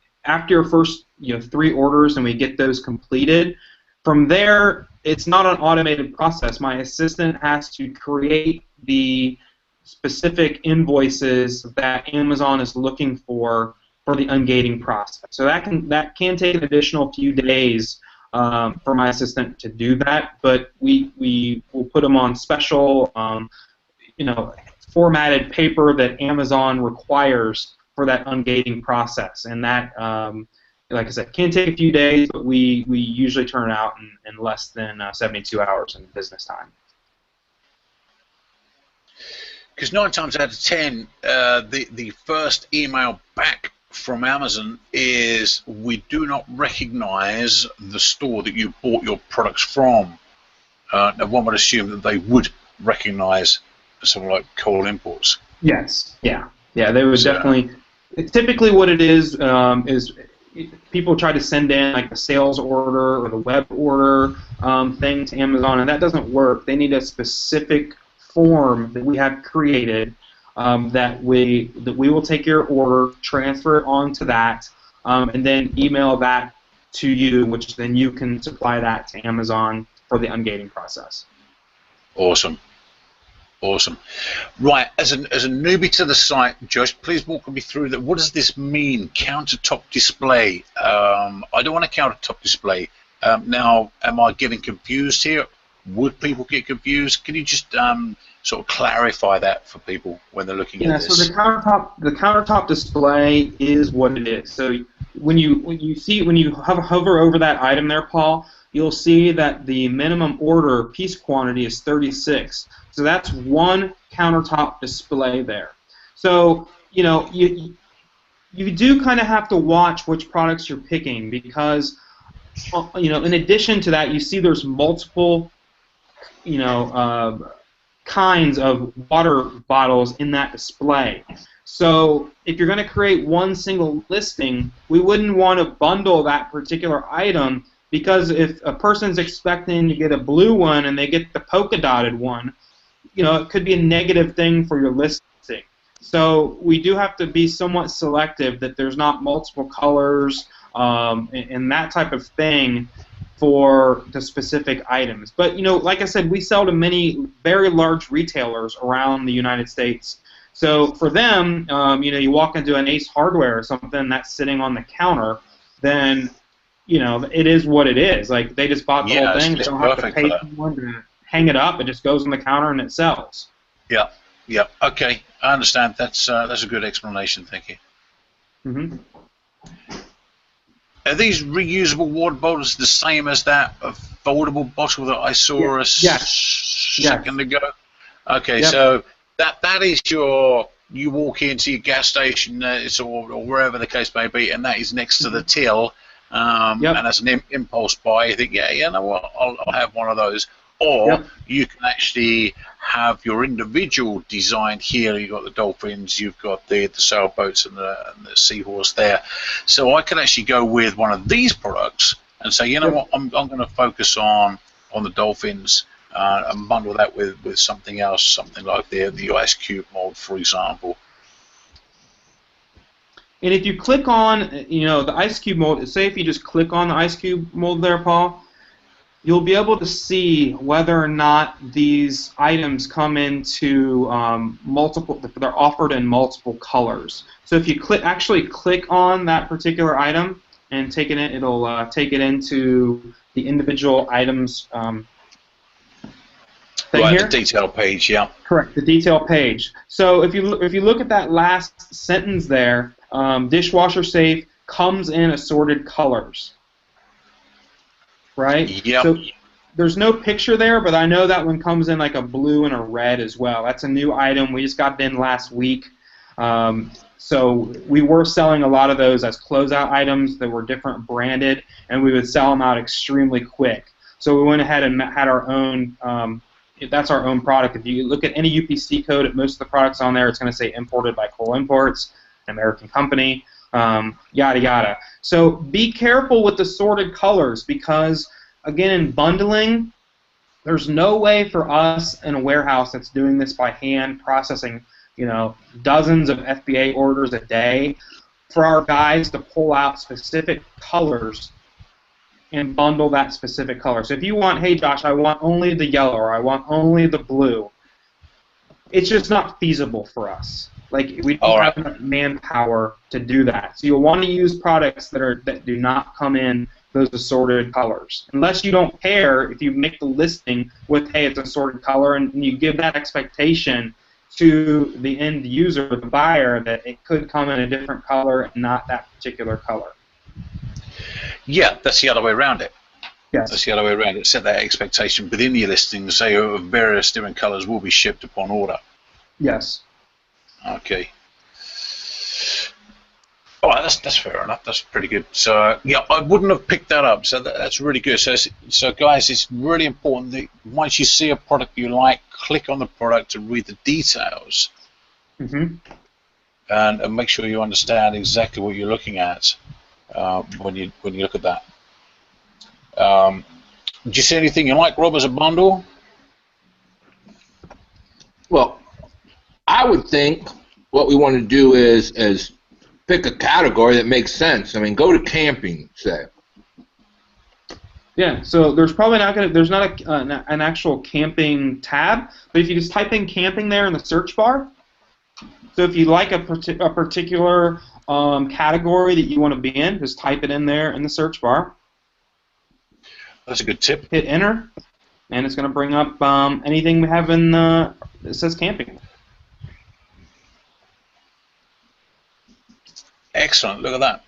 your first 3 orders and we get those completed, from there it's not an automated process. My assistant has to create the specific invoices that Amazon is looking for the ungating process. So that can take an additional few days for my assistant to do that, but we will put them on special formatted paper that Amazon requires for that ungating process, and that like I said, can take a few days, but we usually turn it out in less than 72 hours in business time. Because 9 times out of 10, the first email back from Amazon is, we do not recognize the store that you bought your products from. Now one would assume that they would recognize something like Kole Imports. Yes. Yeah, they would definitely. Typically what it is people try to send in like the sales order or the web order thing to Amazon, and that doesn't work. They need a specific form that we have created that we will take your order, transfer it onto that, and then email that to you, which then you can supply that to Amazon for the ungating process. Awesome. Right, as a newbie to the site, Josh, please walk me through that. What does this mean, countertop display? I don't want a countertop display. Now, am I getting confused here? Would people get confused? Can you just sort of clarify that for people when they're looking at this? So the countertop display is what it is. So when you hover over that item there, Paul, you'll see that the minimum order piece quantity is 36. So that's one countertop display there. So you do kind of have to watch which products you're picking, because in addition to that, you see there's multiple kinds of water bottles in that display. So if you're going to create one single listing, we wouldn't want to bundle that particular item, because if a person's expecting to get a blue one and they get the polka dotted one, it could be a negative thing for your listing. So we do have to be somewhat selective that there's not multiple colors and that type of thing for the specific items. But like I said, we sell to many very large retailers around the United States. So for them, you walk into an Ace Hardware or something that's sitting on the counter, then it is what it is. Like, they just bought the whole thing. They don't have to pay someone to hang it up. It just goes on the counter and it sells. Yeah. Okay, I understand. That's a good explanation. Thank you. Mm-hmm. Are these reusable water bottles the same as that foldable bottle that I saw second ago? Okay, Yep. so that is you walk into your gas station or wherever the case may be, and that is next to the till, and as an impulse buy, you think, yeah, you know what, I'll have one of those. Or you can actually have your individual design here. You've got the dolphins, you've got the sailboats and the seahorse there. So I can actually go with one of these products and say, you know what, I'm going to focus on the dolphins and bundle that with something else, something like the ice cube mold, for example. And if you click on, the ice cube mold, say if you just click on the ice cube mold there, Paul, you'll be able to see whether or not these items come into multiple, they're offered in multiple colors. So if you actually click on that particular item and take it in, it'll take it into the individual items thing here. The detail page, yeah. Correct, the detail page. So if you look at that last sentence there, dishwasher safe comes in assorted colors. Right? Yep. So there's no picture there, but I know that one comes in like a blue and a red as well. That's a new item. We just got it in last week. So we were selling a lot of those as closeout items that were different branded, and we would sell them out extremely quick. So we went ahead and had our own, that's our own product. If you look at any UPC code at most of the products on there, it's going to say imported by Kole Imports, an American company. Yada yada. So be careful with the sorted colors because, again, in bundling, there's no way for us in a warehouse that's doing this by hand, processing, dozens of FBA orders a day, for our guys to pull out specific colors and bundle that specific color. So if you want, hey Josh, I want only the yellow or I want only the blue, it's just not feasible for us. Like, we don't have enough manpower to do that. So you'll want to use products that do not come in those assorted colors. Unless you don't care, if you make the listing with, hey, it's assorted color, and you give that expectation to the end user, the buyer, that it could come in a different color and not that particular color. Yeah, that's the other way around it. Yes. That's the other way around it. Set that expectation within your listing, say various different colors will be shipped upon order. Yes. Okay. All right, that's fair enough. That's pretty good. So yeah, I wouldn't have picked that up. So that's really good. So guys, it's really important that once you see a product you like, click on the product to read the details, and make sure you understand exactly what you're looking at when you look at that. Do you see anything you like, Rob, as a bundle? Well, I would think what we want to do is pick a category that makes sense. I mean, go to camping, say. Yeah, so there's probably there's not an actual camping tab, but if you just type in camping there in the search bar, so if you like a particular category that you want to be in, just type it in there in the search bar. That's a good tip. Hit enter, and it's going to bring up anything we have in that says camping. Excellent, look at that.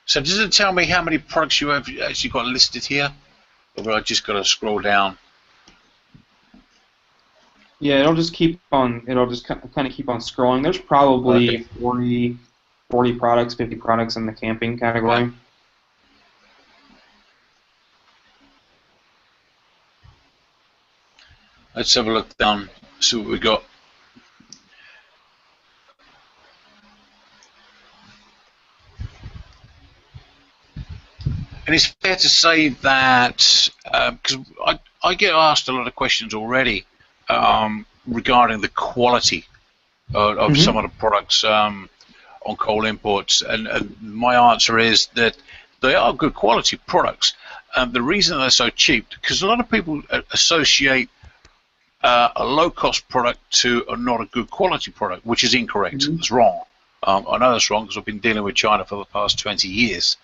So does it tell me how many products you have actually got listed here? Or have I just got to scroll down? Yeah, it'll just keep on, kind of keep on scrolling. There's probably 40 products, 50 products in the camping category. Right. Let's have a look down, see what we got. And it's fair to say that, because I get asked a lot of questions already regarding the quality of some of the products on Kole Imports, and my answer is that they are good quality products. The reason they're so cheap, because a lot of people associate a low-cost product to not a good quality product, which is incorrect. It's wrong. I know that's wrong because I've been dealing with China for the past 20 years.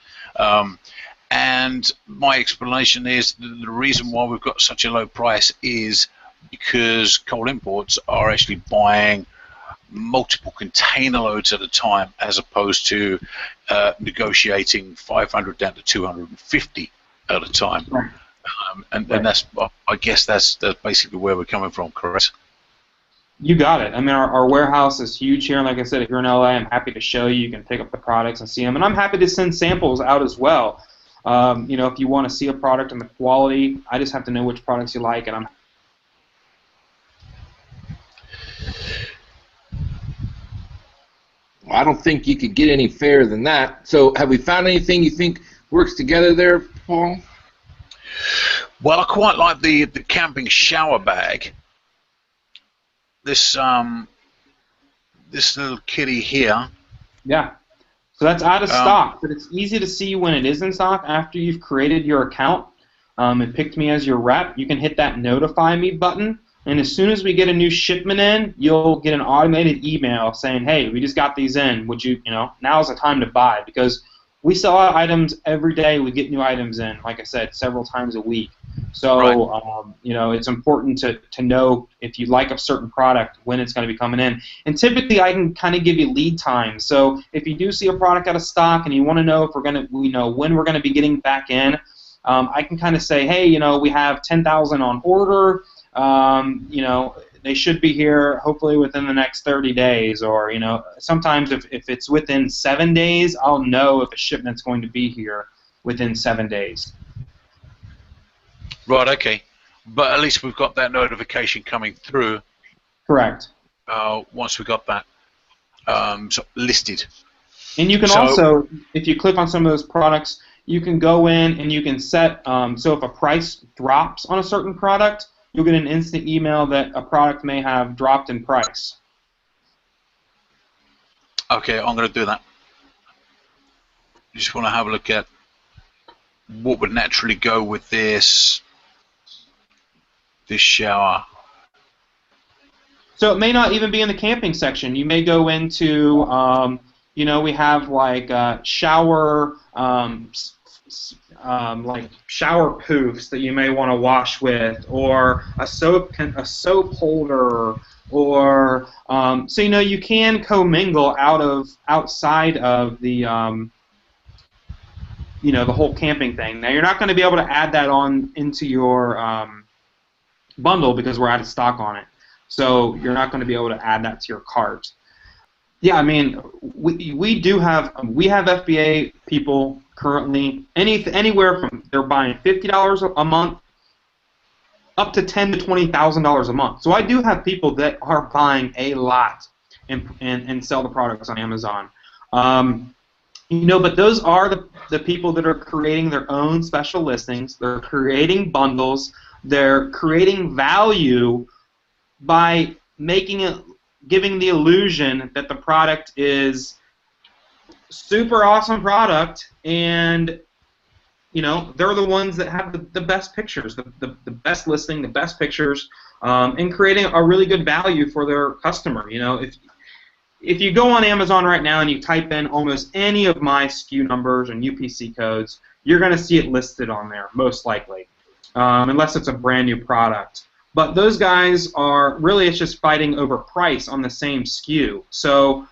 And my explanation is the reason why we've got such a low price is because Kole Imports are actually buying multiple container loads at a time, as opposed to negotiating 500 down to 250 at a time. Right. And that's, I guess that's basically where we're coming from, correct? You got it. I mean, our warehouse is huge here, and like I said, if you're in LA, I'm happy to show you. You can pick up the products and see them, and I'm happy to send samples out as well. You know, if you want to see a product and the quality, I just have to know which products you like, and I'm. I don't think you could get any fairer than that. So, have we found anything you think works together there, Paul? Well, I quite like the camping shower bag. This little kitty here. Yeah. So that's out of stock, but it's easy to see when it is in stock after you've created your account and picked me as your rep. You can hit that notify me button, and as soon as we get a new shipment in, you'll get an automated email saying, hey, we just got these in. Would you, now's the time to buy, because we sell out items every day. We get new items in, like I said, several times a week. So, right. It's important to know if you like a certain product, when it's going to be coming in. And typically, I can kind of give you lead time. So, if you do see a product out of stock and you want to know if when we're going to be getting back in, I can kind of say, hey, we have 10,000 on order. They should be here hopefully within the next 30 days, or sometimes if it's within 7 days, I'll know if a shipment's going to be here within 7 days. Right, okay. But at least we've got that notification coming through. Correct. Once we got that listed. And you can also, if you click on some of those products, you can go in and you can set, so if a price drops on a certain product, you'll get an instant email that a product may have dropped in price. Okay, I'm going to do that. Just want to have a look at what would naturally go with this shower. So it may not even be in the camping section. You may go into, we have like shower, like shower poofs that you may want to wash with, or a soap holder, or so you can commingle outside of the the whole camping thing. Now you're not going to be able to add that on into your bundle because we're out of stock on it. So you're not going to be able to add that to your cart. Yeah, I mean, we have FBA people currently anywhere from they're buying $50 a month up to $10,000 to $20,000 a month. So I do have people that are buying a lot and sell the products on Amazon. But those are the people that are creating their own special listings. They're creating bundles. They're creating value by giving the illusion that the product is super awesome product, and they're the ones that have the best pictures, the best listing, the best pictures, and creating a really good value for their customer. If you go on Amazon right now and you type in almost any of my SKU numbers and UPC codes, you're going to see it listed on there, most likely, unless it's a brand new product. But those guys it's just fighting over price on the same SKU. So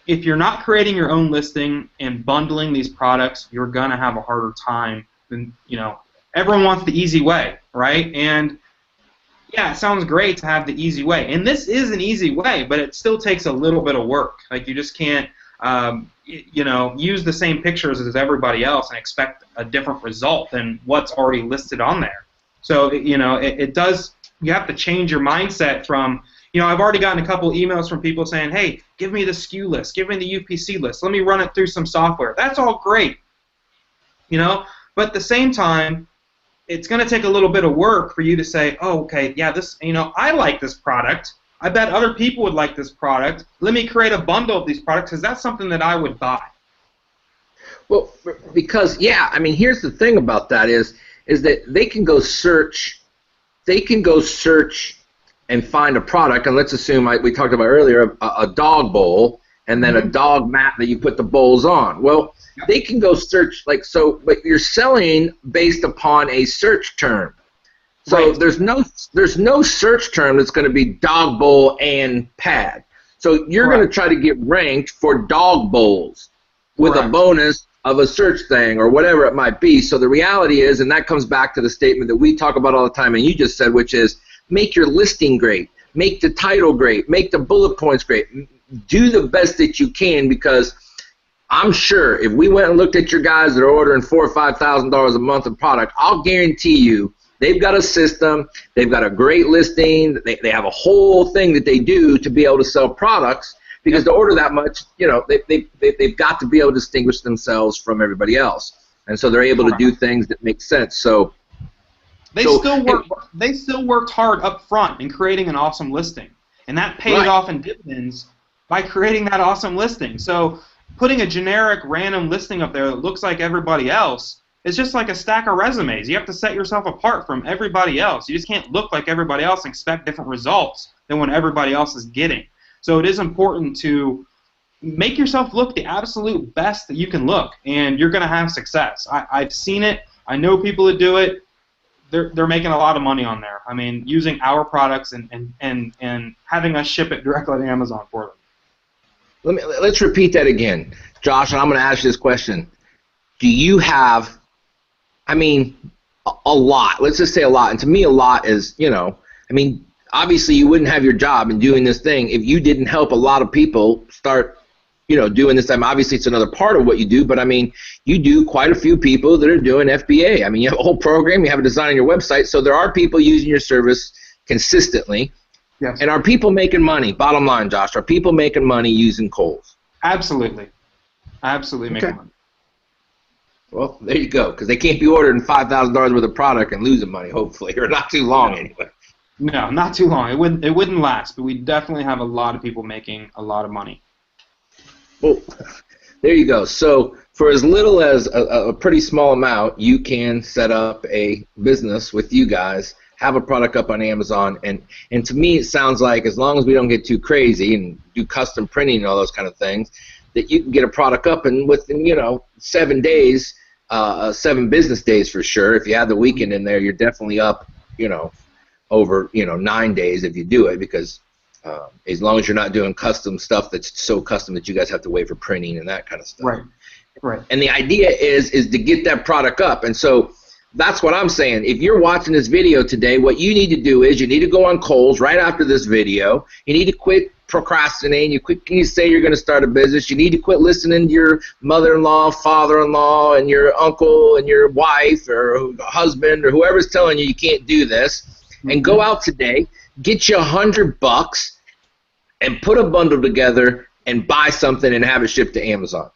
if you're not creating your own listing and bundling these products, you're going to have a harder time than, everyone wants the easy way, right? And yeah, it sounds great to have the easy way. And this is an easy way, but it still takes a little bit of work. Like, you just can't, use the same pictures as everybody else and expect a different result than what's already listed on there. So, it does, you have to change your mindset from, I've already gotten a couple emails from people saying, hey, give me the SKU list, give me the UPC list, let me run it through some software. That's all great, but at the same time, it's going to take a little bit of work for you to say, oh, okay, yeah, this, I like this product. I bet other people would like this product. Let me create a bundle of these products because that's something that I would buy. Well, because, yeah, I mean, here's the thing about that is that they can go search and find a product, and let's assume, we talked about earlier, a dog bowl, and then a dog mat that you put the bowls on. Well, they can go search, but you're selling based upon a search term. So right. there's no search term that's going to be dog bowl and pad. So you're going to try to get ranked for dog bowls with a bonus of a search thing or whatever it might be. So the reality is, and that comes back to the statement that we talk about all the time and you just said, which is make your listing great, make the title great, make the bullet points great. Do the best that you can, because I'm sure if we went and looked at your guys that are ordering $4,000 or $5,000 a month of product, I'll guarantee you they've got a system, they've got a great listing, they have a whole thing that they do to be able to sell products, because to order that much, you know, they've got to be able to distinguish themselves from everybody else, and so they're able to do things that make sense. So they still worked hard up front in creating an awesome listing, and that paid off in dividends by creating that awesome listing. So putting a generic random listing up there that looks like everybody else is just like a stack of resumes. You have to set yourself apart from everybody else. You just can't look like everybody else and expect different results than what everybody else is getting. So it is important to make yourself look the absolute best that you can look, and you're going to have success. I've seen it. I know people that do it. They're making a lot of money on there. I mean, using our products and having us ship it directly to Amazon for them. Let's repeat that again, Josh, and I'm going to ask you this question. Do you have, I mean, a lot, let's just say a lot, and to me a lot is, you know, I mean, obviously you wouldn't have your job in doing this thing if you didn't help a lot of people start, you know, doing this time. Obviously it's another part of what you do, but I mean, you do quite a few people that are doing FBA. I mean, you have a whole program, you have a design on your website, so there are people using your service consistently. Yes. And are people making money? Bottom line, Josh, are people making money using Kohl's? Absolutely. Absolutely making money. Well, there you go, because they can't be ordering $5,000 worth of product and losing money, hopefully, or not too long anyway. No, not too long. It wouldn't last, but we definitely have a lot of people making a lot of money. Well, there you go. So for as little as a pretty small amount, you can set up a business with you guys, have a product up on Amazon, and to me it sounds like as long as we don't get too crazy and do custom printing and all those kind of things, that you can get a product up and within, you know, 7 days, 7 business days for sure. If you have the weekend in there, you're definitely up, you know, over, you know, 9 days if you do it, because as long as you're not doing custom stuff that's so custom that you guys have to wait for printing and that kind of stuff. Right. And the idea is to get that product up, and so that's what I'm saying. If you're watching this video today, what you need to do is you need to go on Kohl's right after this video. You need to quit procrastinating. You need to say you're going to start a business. You need to quit listening to your mother-in-law, father-in-law, and your uncle and your wife or husband or whoever's telling you can't do this, and go out today, get you $100 and put a bundle together and buy something and have it shipped to Amazon.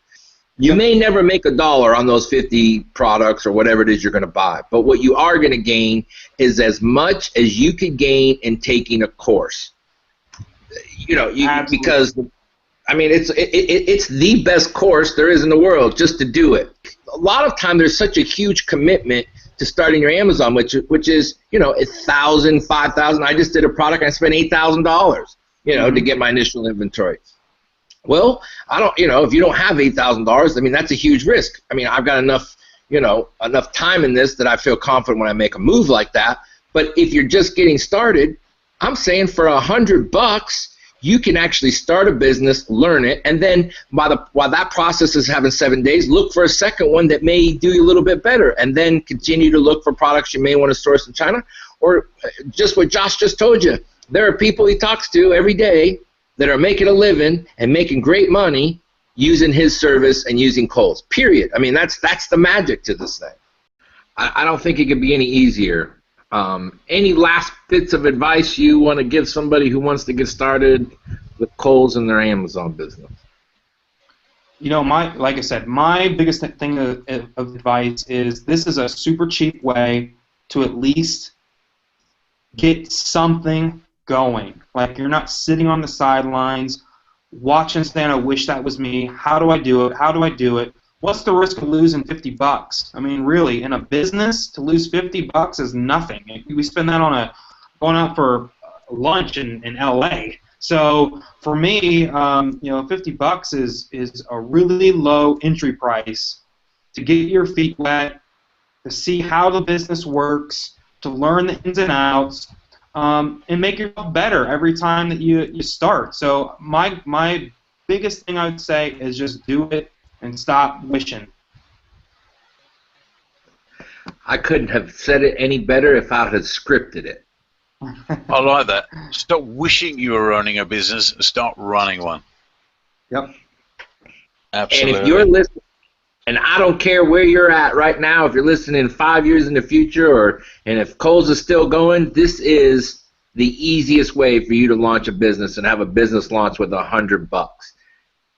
You may never make $1 on those 50 products or whatever it is you're going to buy, but what you are going to gain is as much as you could gain in taking a course. You know, because I mean, it's the best course there is in the world just to do it. A lot of time there's such a huge commitment to starting your Amazon, which is, you know, $1,000, $5,000. I just did a product and I spent $8,000, you know, to get my initial inventory. Well, I don't, you know, if you don't have $8,000, I mean, that's a huge risk. I mean, I've got enough, you know, enough time in this that I feel confident when I make a move like that. But if you're just getting started, I'm saying for $100, you can actually start a business, learn it, and then while that process is having 7 days, look for a second one that may do you a little bit better, and then continue to look for products you may want to source in China, or just what Josh just told you. There are people he talks to every day that are making a living and making great money using his service and using Kohl's, period. I mean, that's the magic to this thing. I don't think it could be any easier. Any last bits of advice you want to give somebody who wants to get started with Kohl's and their Amazon business? You know, like I said, my biggest thing of advice is this is a super cheap way to at least get something going. Like, you're not sitting on the sidelines watching saying, I wish that was me. How do I do it? How do I do it? What's the risk of losing $50? I mean, really, in a business, to lose $50 is nothing. We spend that on going out for lunch in LA. So for me, you know, $50 is a really low entry price to get your feet wet, to see how the business works, to learn the ins and outs. and make yourself better every time that you start. So my biggest thing I would say is just do it and stop wishing. I couldn't have said it any better if I had scripted it. I like that. Stop wishing you were running a business and start running one. Yep. Absolutely. And if you're listening, and I don't care where you're at right now, if you're listening 5 years in the future, and if Kole's is still going, this is the easiest way for you to launch a business and have a business launch with $100.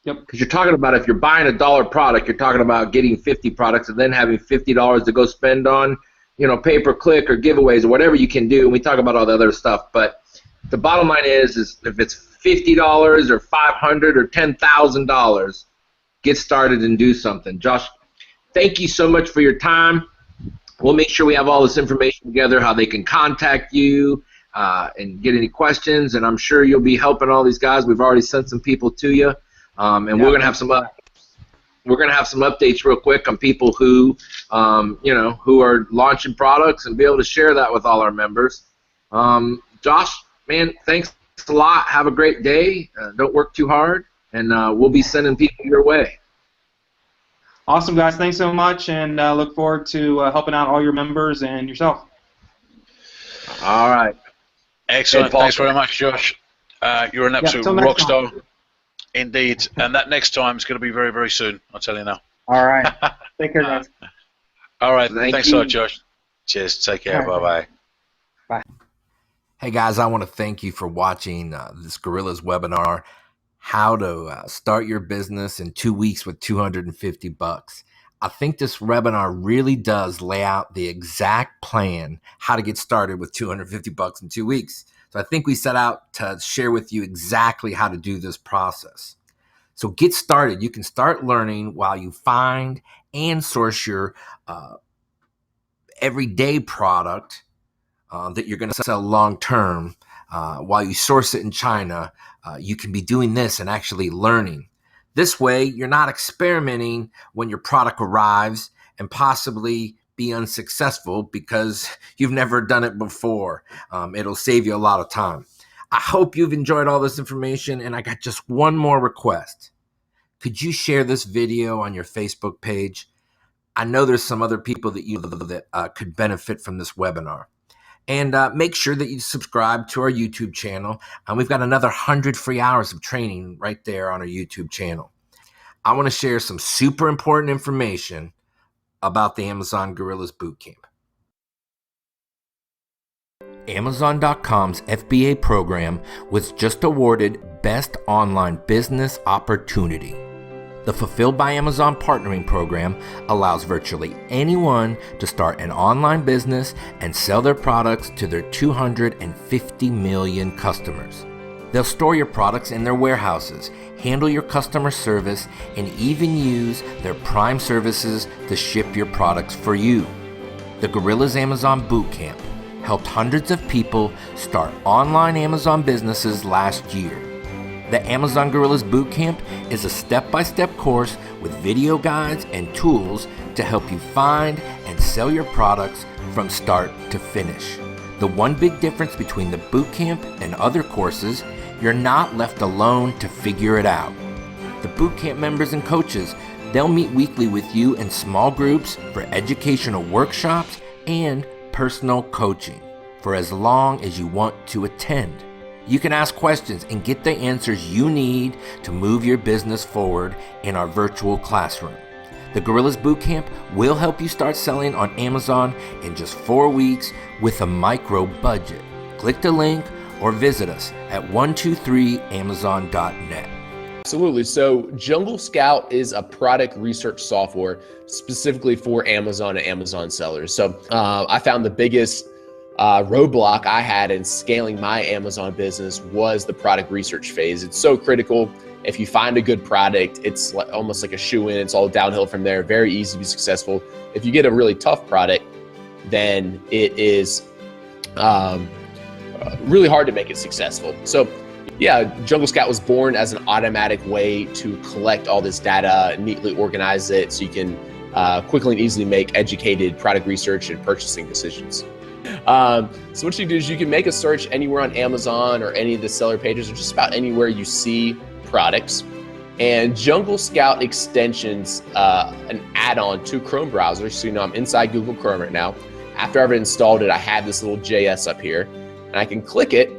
Yep. Because you're talking about, if you're buying a $1 product, you're talking about getting 50 products and then having $50 to go spend on, pay-per-click or giveaways or whatever you can do. And we talk about all the other stuff, but the bottom line is if it's $50 or $500 or $10,000, get started and do something. Josh, thank you so much for your time. We'll make sure we have all this information together, how they can contact you and get any questions, and I'm sure you'll be helping all these guys. We've already sent some people to you, and we're gonna have some updates real quick on people who who are launching products, and be able to share that with all our members. Josh, man, thanks a lot. Have a great day. Don't work too hard, and we'll be sending people your way. Awesome, guys. Thanks so much, and look forward to helping out all your members and yourself. All right. Excellent. Thanks very much, Josh. You're an absolute rock star. Indeed. And that next time is going to be very, very soon, I'll tell you now. All right. Take care, guys. All right. Thanks a lot, Josh. Cheers. Take care. Bye-bye. Bye. Hey, guys, I want to thank you for watching this Gorillaz webinar, how to start your business in 2 weeks with $250. I think this webinar really does lay out the exact plan how to get started with $250 in 2 weeks. So I think we set out to share with you exactly how to do this process. So get started. You can start learning while you find and source your everyday product that you're going to sell long term. While you source it in China, you can be doing this and actually learning. This way, you're not experimenting when your product arrives and possibly be unsuccessful because you've never done it before. It'll save you a lot of time. I hope you've enjoyed all this information, and I got just one more request. Could you share this video on your Facebook page? I know there's some other people that could benefit from this webinar. And make sure that you subscribe to our YouTube channel. And we've got another 100 free hours of training right there on our YouTube channel. I want to share some super important information about the Amazon Gorillaz Bootcamp. Amazon.com's FBA program was just awarded Best Online Business Opportunity. The Fulfilled by Amazon Partnering Program allows virtually anyone to start an online business and sell their products to their 250 million customers. They'll store your products in their warehouses, handle your customer service, and even use their Prime services to ship your products for you. The Gorillaz Amazon Bootcamp helped hundreds of people start online Amazon businesses last year. The Amazon Gorillaz Bootcamp is a step-by-step course with video guides and tools to help you find and sell your products from start to finish. The one big difference between the Bootcamp and other courses, you're not left alone to figure it out. The Bootcamp members and coaches, they'll meet weekly with you in small groups for educational workshops and personal coaching for as long as you want to attend. You can ask questions and get the answers you need to move your business forward in our virtual classroom. The Gorillaz Bootcamp will help you start selling on Amazon in just 4 weeks with a micro budget. Click the link or visit us at 123amazon.net. Absolutely. So Jungle Scout is a product research software specifically for Amazon and Amazon sellers. So I found the biggest roadblock I had in scaling my Amazon business was the product research phase. It's so critical. If you find a good product, it's almost like a shoe-in. It's all downhill from there. Very easy to be successful. If you get a really tough product, then it is really hard to make it successful. So yeah, Jungle Scout was born as an automatic way to collect all this data, neatly organize it so you can quickly and easily make educated product research and purchasing decisions. So what you do is you can make a search anywhere on Amazon or any of the seller pages or just about anywhere you see products. And Jungle Scout extensions, an add-on to Chrome browser. So I'm inside Google Chrome right now. After I've installed it, I have this little JS up here, and I can click it,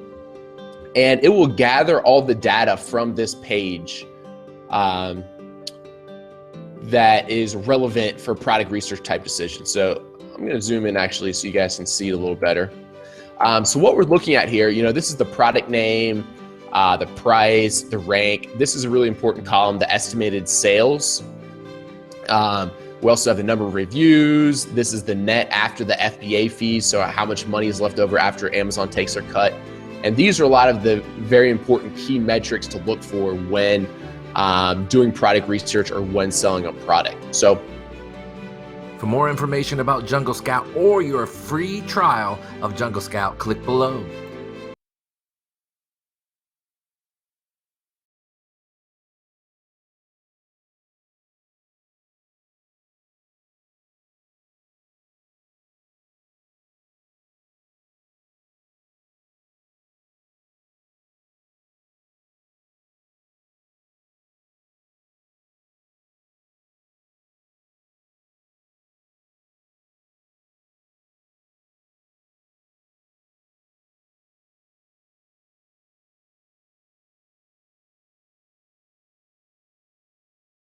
and it will gather all the data from this page that is relevant for product research type decisions. So I'm going to zoom in actually so you guys can see it a little better. So what we're looking at here, this is the product name, the price, the rank. This is a really important column, the estimated sales. We also have the number of reviews. This is the net after the FBA fees, so how much money is left over after Amazon takes their cut. And these are a lot of the very important key metrics to look for when doing product research or when selling a product. So for more information about Jungle Scout or your free trial of Jungle Scout, click below.